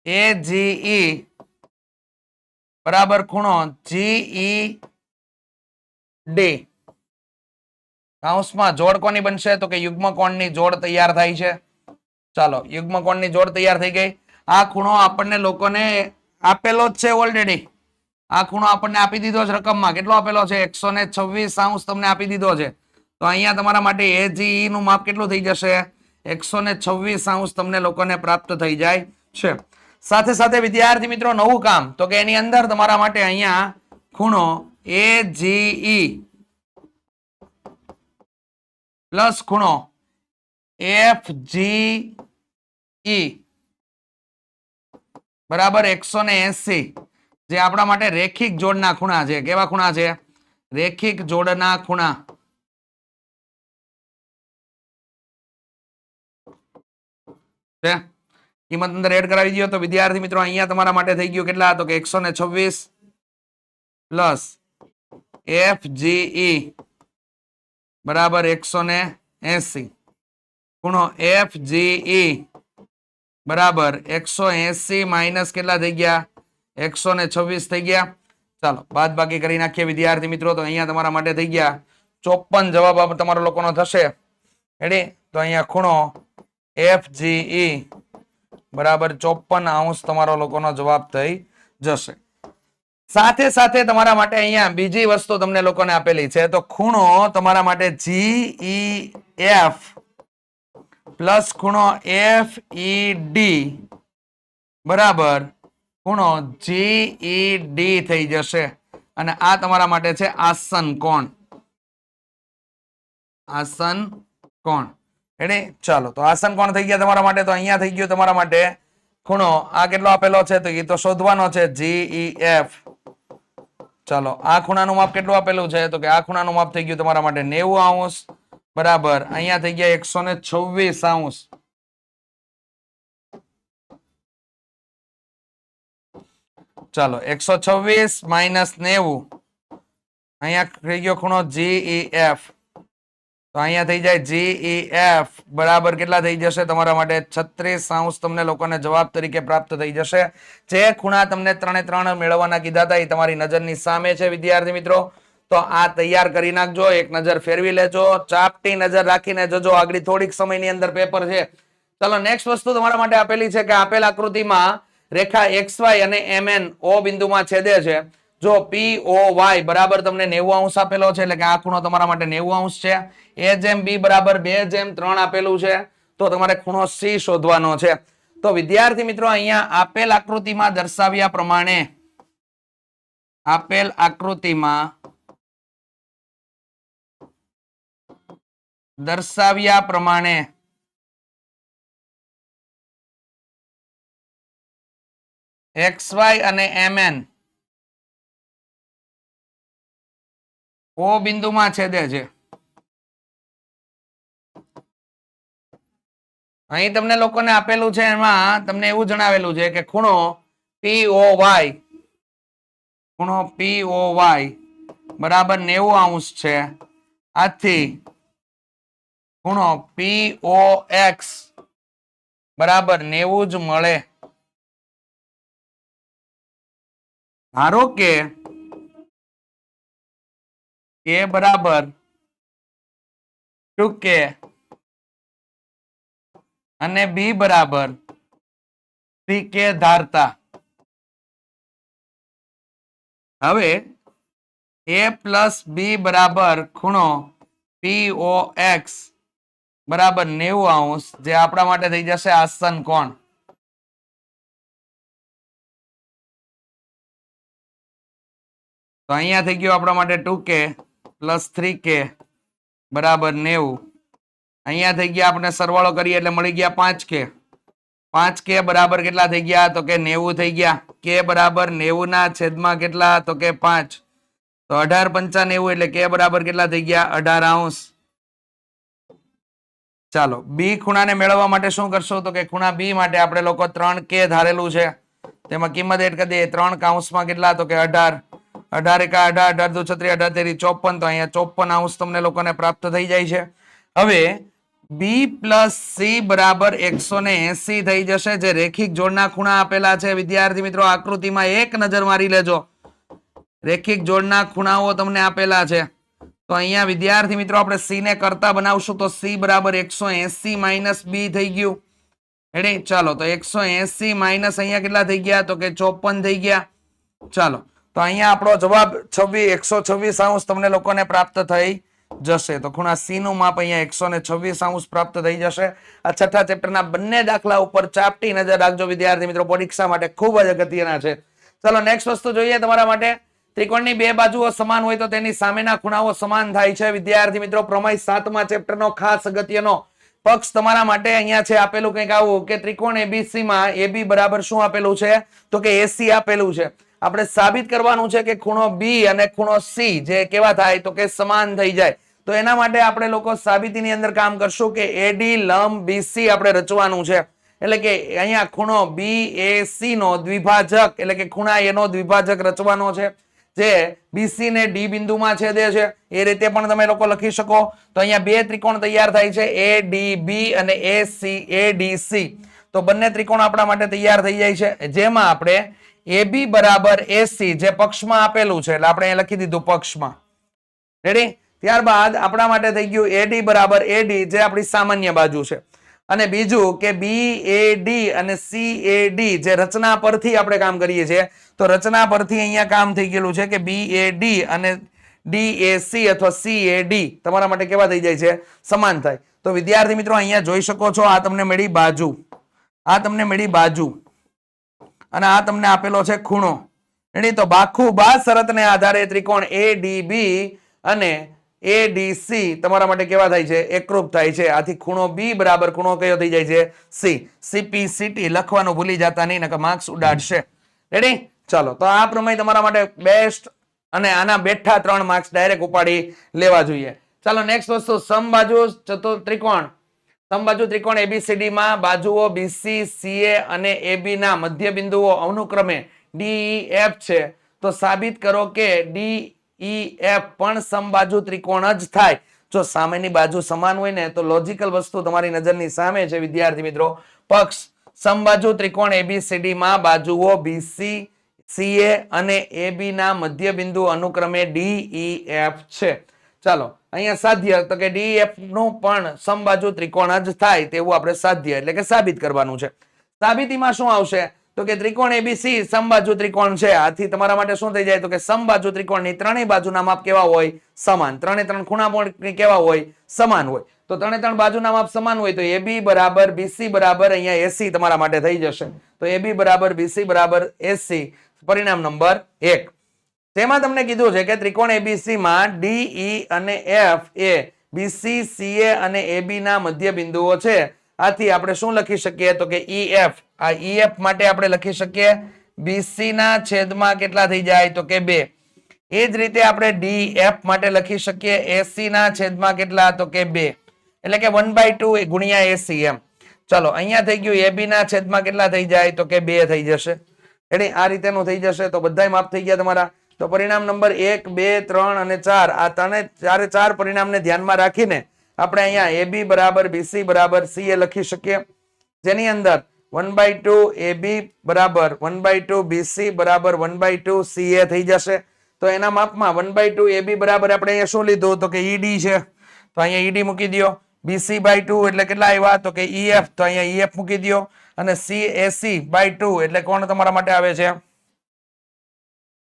AGE બરાબર ખૂણો GED. કૌંસમાં જોડ કોની બનશે? તો કે યુગ્મ કોણની જોડ તૈયાર થાય છે. ચાલો યુગ્મ કોણની જોડ તૈયાર થઈ ગઈ. આ ખૂણો આપણને લોકોને આપેલો જ છે ઓલરેડી. આ ખૂણો આપણને આપી દીધો છે રકમમાં. કેટલો આપેલો છે? 126 તમને આપી દીધો છે. તો અહીંયા તમારા માટે AGE નું માપ કેટલું થઈ જશે? 126 તમને લોકોને પ્રાપ્ત થઈ જાય છે. સાથે સાથે વિદ્યાર્થી મિત્રો નવું કામ, તો કે એની અંદર તમારા માટે અહીંયા ખૂણો AGE પ્લસ ખૂણો FGE બરાબર 180, જે આપણા માટે રેખિક જોડના ખૂણા છે. કેવા ખૂણા છે? રેખિક જોડના ખૂણા. કિંમત અંદર એડ કરાવી દો તો વિદ્યાર્થી મિત્રો અહીંયા તમારા માટે થઈ ગયું કેટલા? તો કે 126 પ્લસ FGE બરાબર 180. ખૂણો FGE બરાબર 180 માઇનસ કેટલા થઈ ગયા? 126 થઈ ગયા. ચાલો બાદ બાકી કરી નાખીએ વિદ્યાર્થી મિત્રો. તો અહીંયા તમારા માટે થઈ ગયા 54 જવાબ તમારો લોકોનો થશે. રેડી? તો અહીંયા ખૂણો FGE બરાબર 54 તમારો લોકોનો જવાબ થઈ જશે. સાથે સાથે તમારા માટે અહીંયા બીજી વસ્તુ તમને લોકોને આપેલી છે. તો ખૂણો તમારા માટે GEF પ્લસ ખૂણો FED બરાબર ખૂણો GED થઈ જશે. અને આ તમારા માટે છે આસન કોણ. આસન કોણ. રેડી? ચાલો તો આસન કોણ થઈ ગયા તમારા માટે. તો અહીંયા થઈ ગયું તમારા માટે ખૂણો. આ કેટલો આપેલો છે? તો એ તો શોધવાનો છે. GEF. ચાલો આ ખૂણાનું માપ કેટલું આપેલું છે? તો કે આ ખૂણાનું માપ થઈ ગયું તમારા માટે 90 બરાબર અહીંયા થઈ ગયા 126. ચાલો 126 માઇનસ 90 અહીંયા થઈ ગયો ખૂણો GEF. તો અહીંયા થઈ જાય GEF બરાબર કેટલા થઈ જશે તમારા માટે? 36 તમને લોકોને જવાબ તરીકે પ્રાપ્ત થઈ જશે. જે ખૂણા તમને 3 મેળવવાના કીધા હતા એ તમારી નજરની સામે છે વિદ્યાર્થી મિત્રો. તો આ તૈયાર કરી નાખજો, એક નજર ફેરવી લેજો, ચાપટી નજર રાખીને જજો. આગળ થોડીક સમયની અંદર પેપર છે. ચલો નેક્સ્ટ વસ્તુ તમારા માટે આપેલી છે કે આપેલ આકૃતિમાં રેખા XY અને MN O બિંદુમાં છેદે છે. જો POY બરાબર તમને 90 આપેલો છે, એટલે કે આ ખૂણો તમારા માટે 90 છે. A/B બરાબર 2/3 આપેલું છે. તો તમારે ખૂણો C શોધવાનો છે. તો વિદ્યાર્થી મિત્રો અહીંયા આપેલ આકૃતિમાં દર્શાવ્યા પ્રમાણે XY અને MN O બિંદુમાં છેદે છે. અહીં તમને લોકોને આપેલું છે, એમાં તમને એવું જણાવેલું છે કે ખૂણો POY બરાબર 90 છે. આથી ખૂણો POX બરાબર 90 જ મળે. ધારો કે A બરાબર 2K અને B બરાબર 3K ધારતા. હવે A પ્લસ B બરાબર ખૂણો POX બરાબર 90 જે આપણા માટે થઈ જશે આસન કોણ. તો અહીંયા થઈ ગયું આપણા માટે 2K પ્લસ 3K બરાબર 90. અહીંયા થઈ ગયા, આપણે સરવાળો કરીએ એટલે મળી ગયા 5K. 5K બરાબર કેટલા થઈ ગયા? તો કે 90 થઈ ગયા. K બરાબર 90 ના છેદમાં કેટલા? તો કે 5. તો 18 × 90 એટલે K બરાબર કેટલા થઈ ગયા? 18. ચાલો B ખૂણાને મેળવવા માટે શું કરશો? તો કે ખૂણા B માટે આપણે લોકો 3K ધારેલું છે, તેમાં કિંમત એડ કરી દઈએ. 3 કૌંસમાં કેટલા? તો કે 18. 18 × 18 18 × 2 = 36 18 × 3 = 54. તો અહીંયા 54 તમને લોકોને પ્રાપ્ત થઈ જાય છે. હવે B પ્લસ C બરાબર 180 થઈ જશે, જે રેખિક જોડના ખૂણા આપેલા છે. વિદ્યાર્થી મિત્રો આકૃતિમાં એક નજર મારી લેજો, રેખિક જોડના ખૂણાઓ તમને આપેલા છે. તો અહીંયા વિદ્યાર્થી મિત્રો આપણે C ને કરતા બનાવશું તો C બરાબર 180 માઇનસ B થઈ ગયું. રેડી, ચાલો તો 180 માઇનસ અહીંયા કેટલા થઈ ગયા તો કે 54 થઈ ગયા. ચાલો તો અહીંયા આપણો જવાબ 126 તમને લોકોને પ્રાપ્ત થઈ જશે. તો ખૂણા સી નું માપ અહીંયા 126 પ્રાપ્ત થઈ જશે. આ છઠ્ઠા ચેપ્ટરના બંને દાખલા ઉપર ચાપટી નજર રાખજો વિદ્યાર્થી મિત્રો, પરીક્ષા માટે ખૂબ જ અગત્યના છે. ચલો નેક્સ્ટ વસ્તુ જોઈએ તમારા માટે. ત્રિકોણની બે બાજુઓ સમાન હોય તો તેની સામેના ખૂણાઓ સમાન થાય છે. વિદ્યાર્થી મિત્રો પ્રમેય 7મા ચેપ્ટરનો ખાસ અગત્યનો પક્ષ તમારા માટે અહીંયા છે આપેલું કંઈક આવું કે ત્રિકોણ એબીસી માં AB બરાબર શું આપેલું છે તો કે AC આપેલું છે. આપણે સાબિત કરવાનું છે કે ખૂણો B અને ખૂણો C જે કેવા થાય તો કે સમાન થઈ જાય. તો એના માટે આપણે લોકો સાબિતીની અંદર કામ કરશું કે AD લંબ BC આપણે રચવાનું છે. એટલે કે અહીંયા ખૂણો BAC નો દ્વિભાજક એટલે કે ખૂણા એનો દ્વિભાજક રચવાનો છે જે BC ને D બિંદુમાં છેદે છે. એ રીતે પણ તમે લોકો લખી શકો. તો અહીંયા બે ત્રિકોણ તૈયાર થાય છે ADB અને ADC. તો બંને ત્રિકોણ આપણા માટે તૈયાર થઈ જાય છે, જેમાં આપણે AB બરાબર AC જે પક્ષમાં આપેલું છે એટલે આપણે અહીંયા લખી દીધું પક્ષમાં. રેડી, ત્યારબાદ આપણા માટે થઈ ગયું AD બરાબર AD જે આપણી સામાન્ય બાજુ છે, અને બીજું કે BAD અને CAD જે રચના પરથી આપણે કામ કરીએ છીએ. તો રચના પરથી અહીંયા કામ થઈ ગયેલું છે કે BAD અને DAC અથવા CAD તમારા માટે કેવા થઈ જાય છે સમાન થાય. તો વિદ્યાર્થી મિત્રો અહીંયા જોઈ શકો છો આ તમને મળી બાજુ, આ તમને મળી બાજુ અને આ તમને આપેલો છે ખૂણો. એની તો બાખુબા શરતને આધારે ત્રિકોણ ADB અને ADC તમારા માટે કેવા થાય છે એકરૂપ થાય છે. આથી ખૂણો B બરાબર ખૂણો કયો થઈ જાય છે C. CPCT લખવાનું ભૂલી જતા નહીં નકર માર્ક્સ ઉડાડશે. રેડી, ચાલો તો આ પ્રમેય તમારા માટે બેસ્ટ અને આના બેઠા 3 માર્ક્સ ડાયરેક્ટ ઉપાડી લેવા જોઈએ. ચાલો નેક્સ્ટ વસ્તુ સમબાજુ ત્રિકોણ. સમબાજુ ત્રિકોણ ABCD માં બાજુઓ BC, CA અને AB ના મધ્ય બિંદુઓ અનુક્રમે DEF છે. તો સાબિત કરો કે DEF પણ સમબાજુ ત્રિકોણ જ થાય. જો સામેની બાજુ સમાન હોય ને તો લોજિકલ વસ્તુ તમારી નજરની સામે છે વિદ્યાર્થી મિત્રો. પક્ષ સમબાજુ ત્રિકોણ ABCD માં બાજુઓ BC, CA અને AB ના મધ્ય બિંદુ અનુક્રમે DEF છે. ચાલો અહીંયા સાધ્ય તો કે DEF નું પણ સમબાજુ ત્રિકોણ જ થાય તેવું આપણે સાધ્ય એટલે કે સાબિત કરવાનું છે. સાબિતીમાં શું આવશે તો કે ત્રિકોણ ABC સમબાજુ ત્રિકોણ છે. આથી તમારા માટે શું થઈ જાય તો કે સમબાજુ ત્રિકોણની ત્રણેય બાજુના માપ કેવા હોય સમાન. ત્રણે ત્રણ ખૂણા પણ કેવા હોય સમાન હોય. તો ત્રણે ત્રણ બાજુના માપ સમાન હોય તો AB બરાબર BC બરાબર અહીંયા AC તમારા માટે થઈ જશે. તો AB બરાબર BC બરાબર AC પરિણામ નંબર 1. તેમાં તમને કીધું છે કે ત્રિકોણ ABC માં DE અને F એ BC, CA અને AB ના મધ્ય બિંદુઓ છે. આથી આપણે શું લખી શકીએ તો કે EF. આ EF માટે આપણે લખી શકીએ BC ના છેદમાં કેટલા થઈ જાય તો કે 2. એ જ રીતે આપણે DF માટે લખી શકીએ AC ના છેદમાં કેટલા તો કે 2 એટલે કે 1/2 ગુણ્યા AC એમ. ચલો અહીંયા થઈ ગયું AB ના છેદમાં કેટલા થઈ જાય તો કે 2 થઈ જશે. એટલે આ રીતેનું થઈ જશે. તો બધાય માપ થઈ ગયા તમારા. તો પરિણામ નંબર 1, 2, 3 અને 4 આ ચારે પરિણામને ધ્યાનમાં રાખીને આપણે અહીંયા AB બરાબર BC બરાબર CA લખી શકીએ, જેની અંદર 1/2 AB બરાબર 1/2 BC બરાબર 1/2 CA થઈ જશે. તો એના માપમાં 1/2 AB બરાબર આપણે અહીંયા શું લીધું તો કે ED છે. તો અહીંયા ED મૂકી દો. BC/2 એટલે કેટલા આવ્યા તો કે EF. તો અહીંયા EF મૂકી દો. અને CAC/2 એટલે કોણ તમારા માટે આવે છે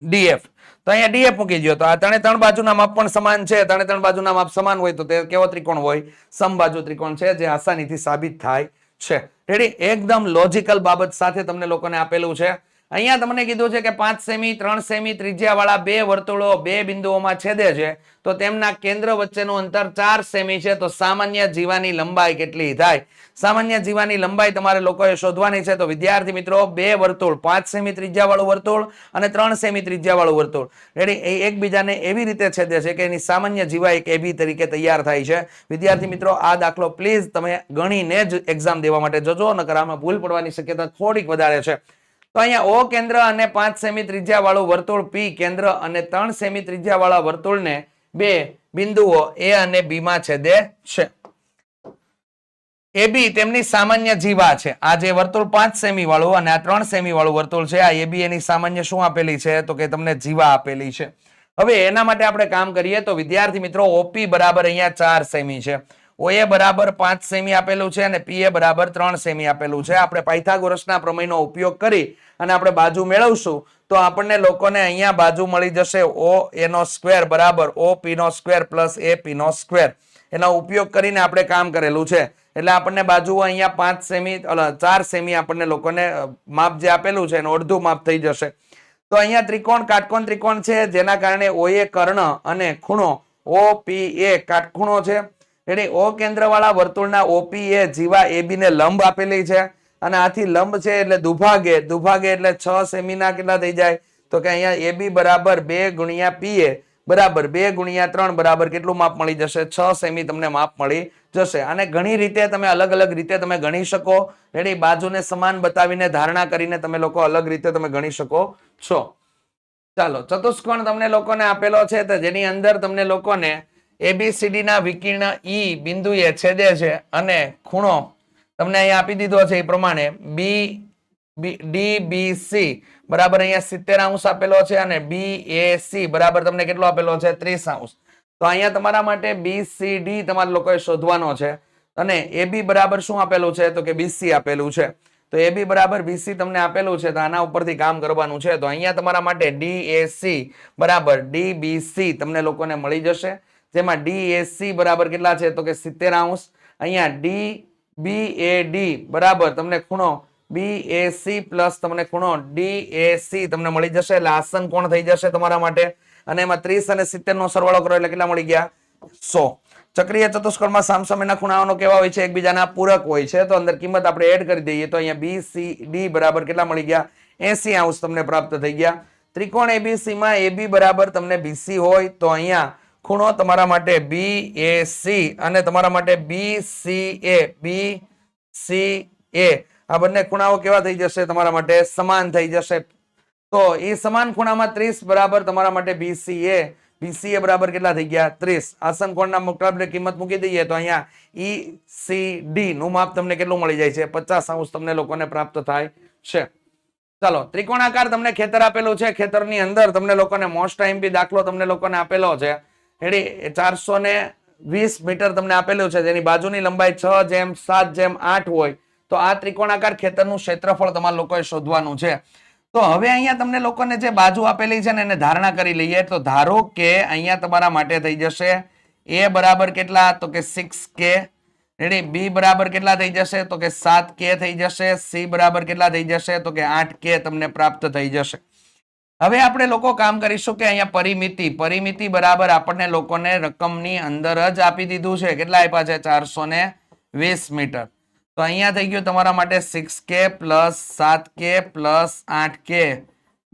DF. તો અહીંયા DF મૂકી દો. તો આ ત્રણ બાજુના માપ પણ સમાન છે. ત્રણ બાજુના માપ સમાન હોય તો તે કેવો ત્રિકોણ હોય સમબાજુ ત્રિકોણ છે, જે આસાનીથી સાબિત થાય છે. રેડી, એકદમ લોજિકલ બાબત સાથે તમને લોકોને આપેલું છે. અહીંયા તમને કીધું છે કે 5 સેમી 3 સેમી ત્રિજ્યા વાળા બે વર્તુળો બે બિંદુઓમાં છેદે છે. તો તેમના કેન્દ્ર વચ્ચેનું અંતર 4 સેમી છે. તો સામાન્ય જીવાની લંબાઈ કેટલી થાય? સામાન્ય જીવાની લંબાઈ તમારે લોકોએ શોધવાની છે. તો વિદ્યાર્થી મિત્રો બે વર્તુળ 5 સેમી ત્રિજ્યા વાળું વર્તુળ અને 3 સેમી ત્રિજ્યા વાળું વર્તુળ રેડી એ એકબીજાને એવી રીતે છેદે છે કે એની સામાન્ય જીવા એક AB તરીકે તૈયાર થાય છે. વિદ્યાર્થી મિત્રો આ દાખલો પ્લીઝ તમે ગણીને જ એક્ઝામ દેવા માટે જજો, નકર આમાં ભૂલ પડવાની શક્યતા થોડીક વધારે છે. તો અહીંયા O કેન્દ્ર અને 5 સેમી ત્રિજ્યા વાળું વર્તુળ P કેન્દ્ર અને 3 સેમી ત્રિજ્યા વાળા વર્તુળને બે બિંદુઓ A અને B માં છેદે છે. AB તેમની સામાન્ય જીવા છે. આ જે વર્તુળ 5 સેમી વાળું અને આ 3 સેમી વાળું વર્તુળ છે, આ AB એની સામાન્ય શું આપેલી છે તો કે તમને જીવા આપેલી છે. હવે એના માટે આપણે કામ કરીએ તો વિદ્યાર્થી મિત્રો OP બરાબર અહીંયા 4 સેમી છે. OA બરાબર 5 સેમી આપેલું છે અને PA બરાબર 3 સેમી આપેલું છે. આપણે પાયથાગોરસના પ્રમેયનો ઉપયોગ કરી અને આપણે બાજુ મેળવશું તો આપણને લોકોને અહીંયા બાજુ મળી જશે OA નો સ્ક્વેર બરાબર OP નો સ્ક્વેર પ્લસ AP નો સ્ક્વેર. એનો ઉપયોગ કરીને આપણે કામ કરેલું છે. એટલે આપણને બાજુ અહીંયા 5 સેમી 4 સેમી આપણને લોકોને માપ જે આપેલું છે એનું અડધું માપ થઈ જશે. તો અહીંયા ત્રિકોણ કાટકોણ ત્રિકોણ છે જેના કારણે OA કર્ણ અને ખૂણો OPA કાટખૂણો છે. એટલે O કેન્દ્ર વાળા વર્તુળના OPA જીવા AB ને લંબ આપેલી છે અને આથી લંબ છે એટલે દુભાગે એટલે 6 સેમી ના કેટલા થઈ જાય તો કે અહીંયા AB બરાબર 2 ગુણ્યા PA બરાબર 2 ગુણ્યા 3 બરાબર કેટલું માપ મળી જશે 6 સેમી તમને માપ મળી જશે. અને ઘણી રીતે તમે અલગ અલગ રીતે તમે ગણી શકો. રેડી બાજુને સમાન બતાવીને ધારણા કરીને તમે લોકો અલગ રીતે તમે ગણી શકો છો. ચાલો ચતુષ્કોણ તમને લોકોને આપેલો છે તો જેની અંદર તમને લોકોને ABCD ના વિકર્ણ E બિંદુએ છેદે છે અને ખૂણો તમને અહીંયા આપી દીધો છે એ પ્રમાણે DBC બરાબર અહીંયા 70 અંશ આપેલો છે અને BAC બરાબર તમને કેટલો આપેલો છે 30 અંશ. તો અહીંયા તમારા માટે BCD તમારા લોકોએ શોધવાનો છે અને AB બરાબર શું આપેલું છે તો કે BC આપેલું છે. તો AB બરાબર BC તમને આપેલું છે તો આના ઉપરથી કામ કરવાનું છે. તો અહીંયા તમારા માટે DAC બરાબર DBC તમને લોકોને મળી જશે. જેમાં DAC બરાબર કેટલા છે તો કે 70 અંશ. અહીંયા DBAD બરાબર તમને ખૂણો BAC પ્લસ તમને ખૂણો DAC તમને મળી જશે. એટલે આસન કોણ થઈ જશે તમારા માટે અને એમાં 30 અને 70 નો સરવાળો કરો એટલે કેટલા મળી ગયા 100. ચક્રીય ચતુષ્કોણમાં સામસામેના ખૂણાઓનો કેવા હોય છે એકબીજાના પૂરક હોય છે. તો અંદર કિંમત આપણે એડ કરી દઈએ તો અહીંયા BCD બરાબર કેટલા મળી ગયા 80 અંશ તમને પ્રાપ્ત થઈ ગયા. ત્રિકોણ ABC માં AB બરાબર તમને BC હોય તો અહીંયા ખૂણો તમારા માટે BAC અને તમારા માટે BCA આ બંને ખૂણાઓ કેવા થઈ જશે તમારા માટે સમાન થઈ જશે. તો એ સમાન ખૂણામાં 30 બરાબર તમારા માટે BCA બરાબર કેટલા થઈ ગયા 30. આસન કોણના મુકાબલે કિંમત મૂકી દઈએ તો અહીંયા ECD નું માપ તમને કેટલું મળી જાય છે 50 અંશ તમને લોકોને પ્રાપ્ત થાય છે. ચાલો ત્રિકોણાકાર તમને ખેતર આપેલું છે. ખેતરની અંદર તમને લોકોને મોસ્ટ IMP દાખલો તમને લોકોને આપેલો છે. રેડી 420 મીટર તમને આપેલું છે જેની બાજુની લંબાઈ 6:7:8 હોય તો આ ત્રિકોણાકાર ખેતરનું ક્ષેત્રફળ તમારા લોકોએ શોધવાનું છે. તો હવે અહીંયા તમને લોકોને જે બાજુ આપેલી છે ને એને ધારણા કરી લઈએ. તો ધારો કે અહીંયા તમારા માટે થઈ જશે A બરાબર કેટલા તો કે 6K. રેડી B બરાબર કેટલા થઈ જશે તો કે 7K થઈ જશે. C બરાબર કેટલા થઈ જશે તો કે 8K તમને પ્રાપ્ત થઈ જશે. હવે આપણે લોકો કામ કરીશું કે અહીંયા પરિમિતિ બરાબર આપણને લોકોને રકમની અંદર જ આપી દીધું છે. કેટલા આપ્યા છે 420 મીટર. તો અહીંયા થઈ ગયું તમારા માટે 6K plus 7K plus 8K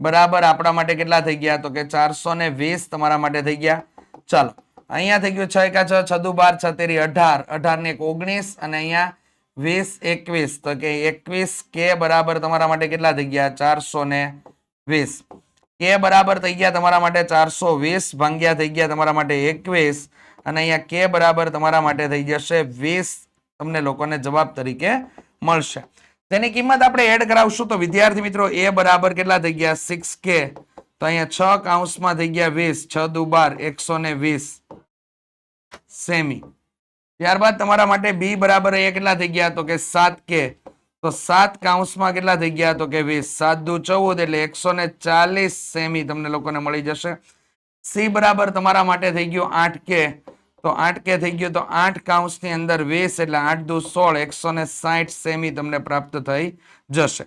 બરાબર આપણા માટે કેટલા થઈ ગયા તો કે 420 તમારા માટે થઈ ગયા. ચાલો અહીંયા થઈ ગયું 6 એકા 6 6 દુ 12 6 તેરી 18 18 ને 19 અને અહીંયા 20 21 તો કે 21K બરાબર તમારા માટે કેટલા થઈ ગયા 420. K બરાબર થઈ ગયા તમારા માટે 420 ભાગ્યા થઈ ગયા તમારા માટે 21 અને અહીંયા K બરાબર તમારા માટે થઈ જશે 20 તમને લોકોને જવાબ તરીકે મળશે. તેની કિંમત આપણે એડ કરાવશું તો વિદ્યાર્થી મિત્રો A બરાબર કેટલા થઈ ગયા 6K તો અહીંયા 6 કૌંસમાં થઈ ગયા 20 6 દુ 12 120 સેમી. ત્યારબાદ તમારા માટે B બરાબર એ કેટલા થઈ ગયા તો કે 7K તો 7 કૌંસમાં કેટલા થઈ ગયા તો કે 20 7 દુ 14 એટલે 140 સેમી તમને લોકોને મળી જશે. C બરાબર તમારા માટે થઈ ગયું 8K તો 8K થઈ ગયું તો 8 કૌંસની અંદર 20 એટલે 8 દુ 16 160 સેમી તમને પ્રાપ્ત થઈ જશે.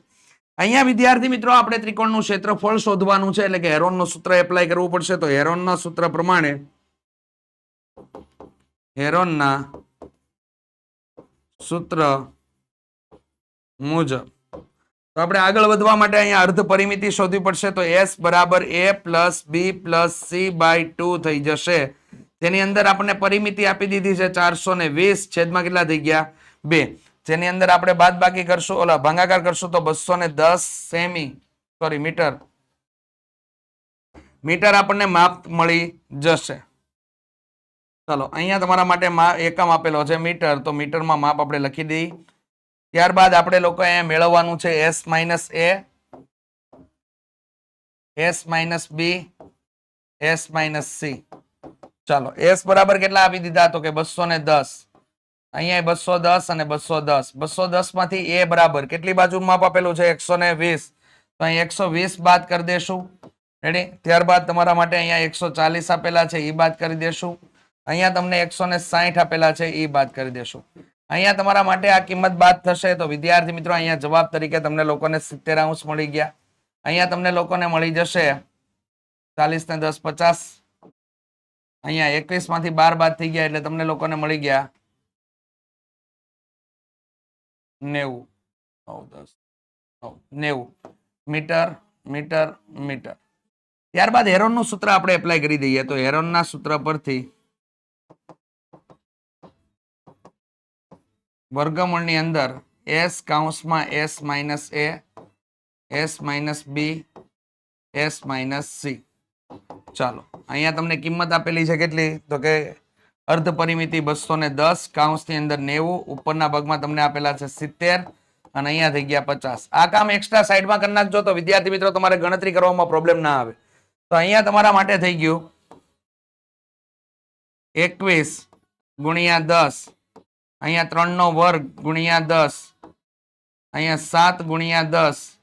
અહીંયા વિદ્યાર્થી મિત્રો આપણે ત્રિકોણનું ક્ષેત્રફળ શોધવાનું છે એટલે કે હેરોનનું સૂત્ર એપ્લાય કરવું પડશે. તો હેરોનના સૂત્ર પ્રમાણે હેરોનના સૂત્ર મુજબ તો આપણે આગળ વધવા માટે અહીંયા અર્ધ પરિમિતિ શોધવી પડશે. તો S બરાબર A plus B plus C by 2 થઈ જશે. તેની અંદર આપણને પરિમિતિ આપી દીધી છે 420 છેદમાં કેટલા થઈ ગયા 2. જેની અંદર આપણે બાદ બાકી કરશું ઓલા ભાગાકાર કરશું તો 210 સેમી સોરી મીટર આપણને માપ મળી જશે. ચાલો અહીંયા તમારા માટે એકમ આપેલો છે મીટર તો મીટરમાં માપ આપણે લખી દઈએ. ત્યારબાદ આપણે લોકો અહીંયા મેળવવાનું છે S minus A S minus B S minus C. ચાલો S બરાબર કેટલા આપી દીધા તો કે 210 અહીંયા 210 અને 210. 210 માંથી એ બરાબર કેટલી બાજુ માપ આપેલું છે? 120. તો અહીં 120 બાદ કરી દેશું. રેડી? ત્યારબાદ તમારા માટે અહીંયા 140 આપેલા છે, એ બાદ કરી દેશું. અહીંયા તમને 160 આપેલા છે, એ બાદ કરી દેશું. અહીંયા તમારા માટે આ કિંમત બાદ થશે. તો વિદ્યાર્થી મિત્રો અહીંયા જવાબ તરીકે તમને લોકોને 70° મળી ગયા. અહીંયા તમને લોકોને મળી જશે 40 ને 10 50. અહીંયા 21 માંથી 12 બાદ થઈ ગયા એટલે તમને લોકોને મળી ગયા 90. 9 10 90 મીટર મીટર મીટર. ત્યારબાદ હેરોનનું સૂત્ર આપણે એપ્લાય કરી દઈએ. તો હેરોનના સૂત્ર પરથી વર્ગમૂળની અંદર s કૌંસમાં s minus a s minus b s minus c. ચાલો અહીંયા તમને કિંમત આપેલી છે કેટલી? તો કે અર્ધ પરિમિતિ 210 કૌંસની અંદર 90, ઉપરના ભાગમાં તમને આપેલા છે 70 અને અહીંયા થઈ ગયા 50. આ કામ એક્સ્ટ્રા સાઈડમાં કરી નાખજો તો વિદ્યાર્થી મિત્રો તમારે ગણતરી કરવામાં પ્રોબ્લેમ ના આવે. તો અહીંયા તમારા માટે થઈ ગયું 21 ગુણ્યા 10, અહીંયા 3 નો વર્ગ ગુણ્યા 10, અહીંયા 7 ગુણ્યા 10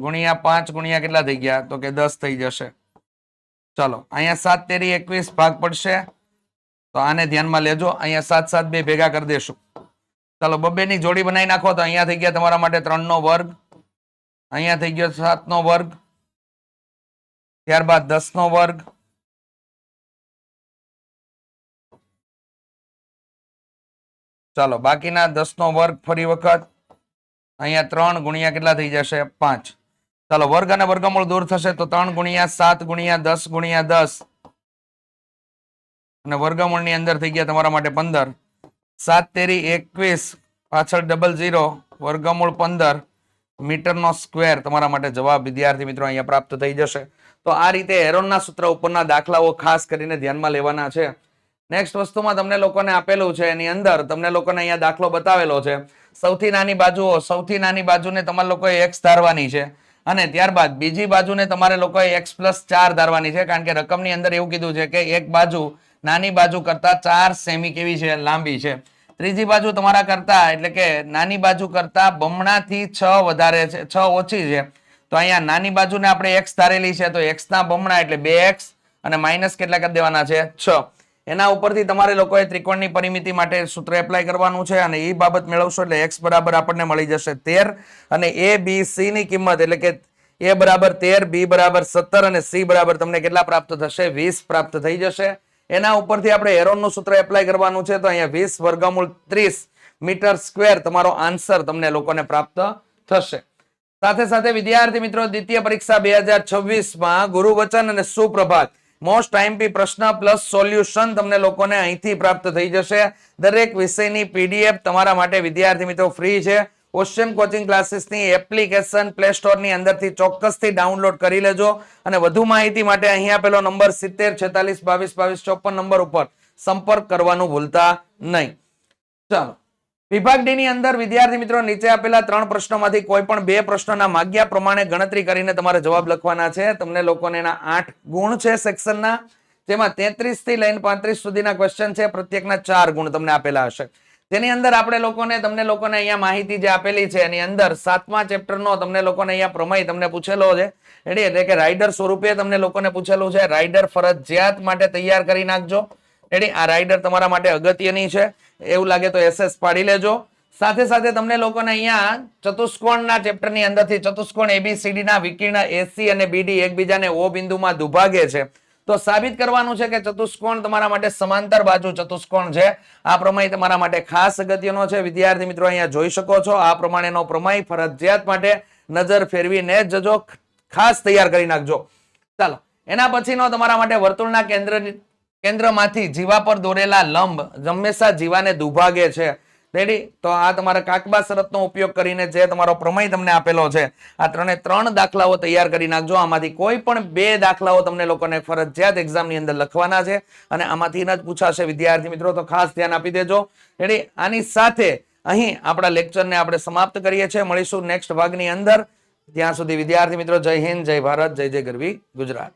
ગુણ્યા 5 ગુણ્યા કેટલા થઈ ગયા? તો કે 10 થઈ જશે. ચાલો અહીંયા 7 તેરી 21 ભાગ પડશે. તો આને ધ્યાનમાં લેજો. અહીંયા 7 7 2 ભેગા કરી દેશું. ચાલો બબ્બે ની જોડી બનાવી નાખો. તો અહીંયા થઈ ગયા તમારા માટે 3 નો વર્ગ, અહીંયા થઈ ગયો 7 નો વર્ગ, ત્યારબાદ 10 નો વર્ગ, ચાલો બાકીના 10 નો વર્ગ ફરી વખત, અહીંયા 3 ગુણ્યા કેટલા થઈ જશે? 5. ચાલો વર્ગ અને વર્ગમૂળ દૂર થશે તો 3 ગુણ્યા 7 ગુણ્યા 10 ગુણ્યા 10 અને વર્ગમૂળની અંદર થઈ ગયા તમારા માટે 15. 7 તેરી 21 પાછળ 00 વર્ગમૂળ 15 મીટરનો સ્ક્વેર તમારા માટે જવાબ વિદ્યાર્થી મિત્રો અહીંયા પ્રાપ્ત થઈ જશે. તો આ રીતે હેરોનના સૂત્ર ઉપરના દાખલાઓ ખાસ કરીને ધ્યાનમાં લેવાના છે. નેક્સ્ટ વસ્તુમાં તમને લોકોને આપેલું છે એની અંદર તમને લોકોને અહીંયા દાખલો બતાવેલો છે. સૌથી નાની બાજુને તમારે લોકોએ x ધારવાની છે અને ત્યારબાદ બીજી બાજુને તમારે લોકોએ x+4 ધારવાની છે, કારણ કે રકમની અંદર એવું કીધું છે કે એક બાજુ નાની બાજુ કરતા 4 સેમી કેવી છે? લાંબી છે. ત્રીજી બાજુ તમારા કરતા એટલે કે નાની બાજુ કરતા બમણાથી 6 વધારે છે, 6 ઓછી છે. તો અહીંયા નાની બાજુને આપણે x ધારેલી છે તો x ના બમણા એટલે 2x અને માઇનસ કેટલા કરી દેવાના છે? 6. એના ઉપરથી તમારે લોકોએ ત્રિકોણની પરિમિતિ માટે સૂત્ર એપ્લાય કરવાનું છે અને એ બાબત મેળવશો એટલે x બરાબર આપણને મળી જશે 13 અને a b c ની કિંમત એટલે કે a બરાબર 13, b બરાબર 17 અને c બરાબર તમને કેટલા પ્રાપ્ત થશે? 20 પ્રાપ્ત થઈ જશે. એના ઉપરથી આપણે હેરોનનું સૂત્ર એપ્લાય કરવાનું છે તો અહીંયા 20 વર્ગમૂળ 30 મીટર સ્ક્વેર તમારો આન્સર તમને લોકોને પ્રાપ્ત થશે. સાથે સાથે વિદ્યાર્થી મિત્રો દ્વિતીય પરીક્ષા 2026 માં ગુરુવચન અને સુપ્રભાત મોસ્ટ આઈએમપી પ્રશ્ન પ્લસ સોલ્યુશન તમને લોકોને અહીંથી પ્રાપ્ત થઈ જશે. દરેક વિષયની પીડીએફ તમારા માટે વિદ્યાર્થી મિત્રો ફ્રી છે. ઓશિયન કોચિંગ ક્લાસીસની એપ્લિકેશન પ્લે સ્ટોર ની અંદરથી ચોક્કસથી ડાઉનલોડ કરી લેજો અને વધુ માહિતી માટે અહીં આપેલો નંબર 70 46 22 22 54 નંબર ઉપર સંપર્ક કરવાનું ભૂલતા નહીં. ચાલો વિભાગ ડી ની અંદર વિદ્યાર્થી મિત્રો નીચે આપેલા 3 પ્રશ્નોમાંથી કોઈ પણ 2 પ્રશ્નોના માગ્યા પ્રમાણે ગણતરી કરીને તમારે જવાબ લખવાના છે. તમને લોકોને એના 8 ગુણ છે સેક્શનના, જેમાં 33 થી લઈને 35 સુધીના ક્વેશ્ચન છે. પ્રત્યેકના 4 ગુણ તમને આપેલા હશે. તેની અંદર આપણે તમને લોકોને અહીંયા માહિતી જે આપેલી છે એની અંદર 7મા ચેપ્ટરનો તમને લોકોને અહીંયા પ્રમેય તમને પૂછેલો છે. એટલે કે રાઇડર સ્વરૂપે તમને લોકોને પૂછેલું છે. રાઇડર ફરજિયાત માટે તૈયાર કરી નાખજો. આ રાઇડર તમારા માટે અગત્યની છે. એવું લાગે તો SS પાડી લેજો. સાથે સાથે તમને લોકોને અહીંયા ચતુષ્કોણના ચેપ્ટરની અંદરથી ચતુષ્કોણ ABCD ના વિકર્ણ AC અને BD એકબીજાને O બિંદુમાં દુભાગે છે તો સાબિત કરવાનું છે કે ચતુષ્કોણ તમારા માટે સમાંતર બાજુ ચતુષ્કોણ છે. આ પ્રમેય તમારા માટે ખાસ અગત્યનો છે. વિદ્યાર્થી મિત્રો અહીંયા જોઈ શકો છો આ પ્રમાણેનો પ્રમેય ફરજિયાત માટે નજર ફેરવીને જજો, ખાસ તૈયાર કરી નાખજો. ચાલો એના પછીનો તમારા માટે વર્તુળના કેન્દ્રમાંથી જીવા પર દોરેલા લંબ હંમેશા જીવાને દુભાગે છે. રેડી? તો આ તમારા કાકબા શરતનો ઉપયોગ કરીને જે તમારો પ્રમેય તમને આપેલો છે આ 3 દાખલાઓ તૈયાર કરી નાખજો. આમાંથી કોઈ પણ 2 દાખલાઓ તમને લોકોને ફરજિયાત એક્ઝામની અંદર લખવાના છે અને આમાંથી જ પૂછાશે વિદ્યાર્થી મિત્રો, તો ખાસ ધ્યાન આપી દેજો. રેડી? આની સાથે અહીં આપણા લેક્ચરને આપણે સમાપ્ત કરીએ છીએ. મળીશું નેક્સ્ટ ભાગની અંદર. ત્યાં સુધી વિદ્યાર્થી મિત્રો જય હિન્દ, જય ભારત, જય જય ગરવી ગુજરાત.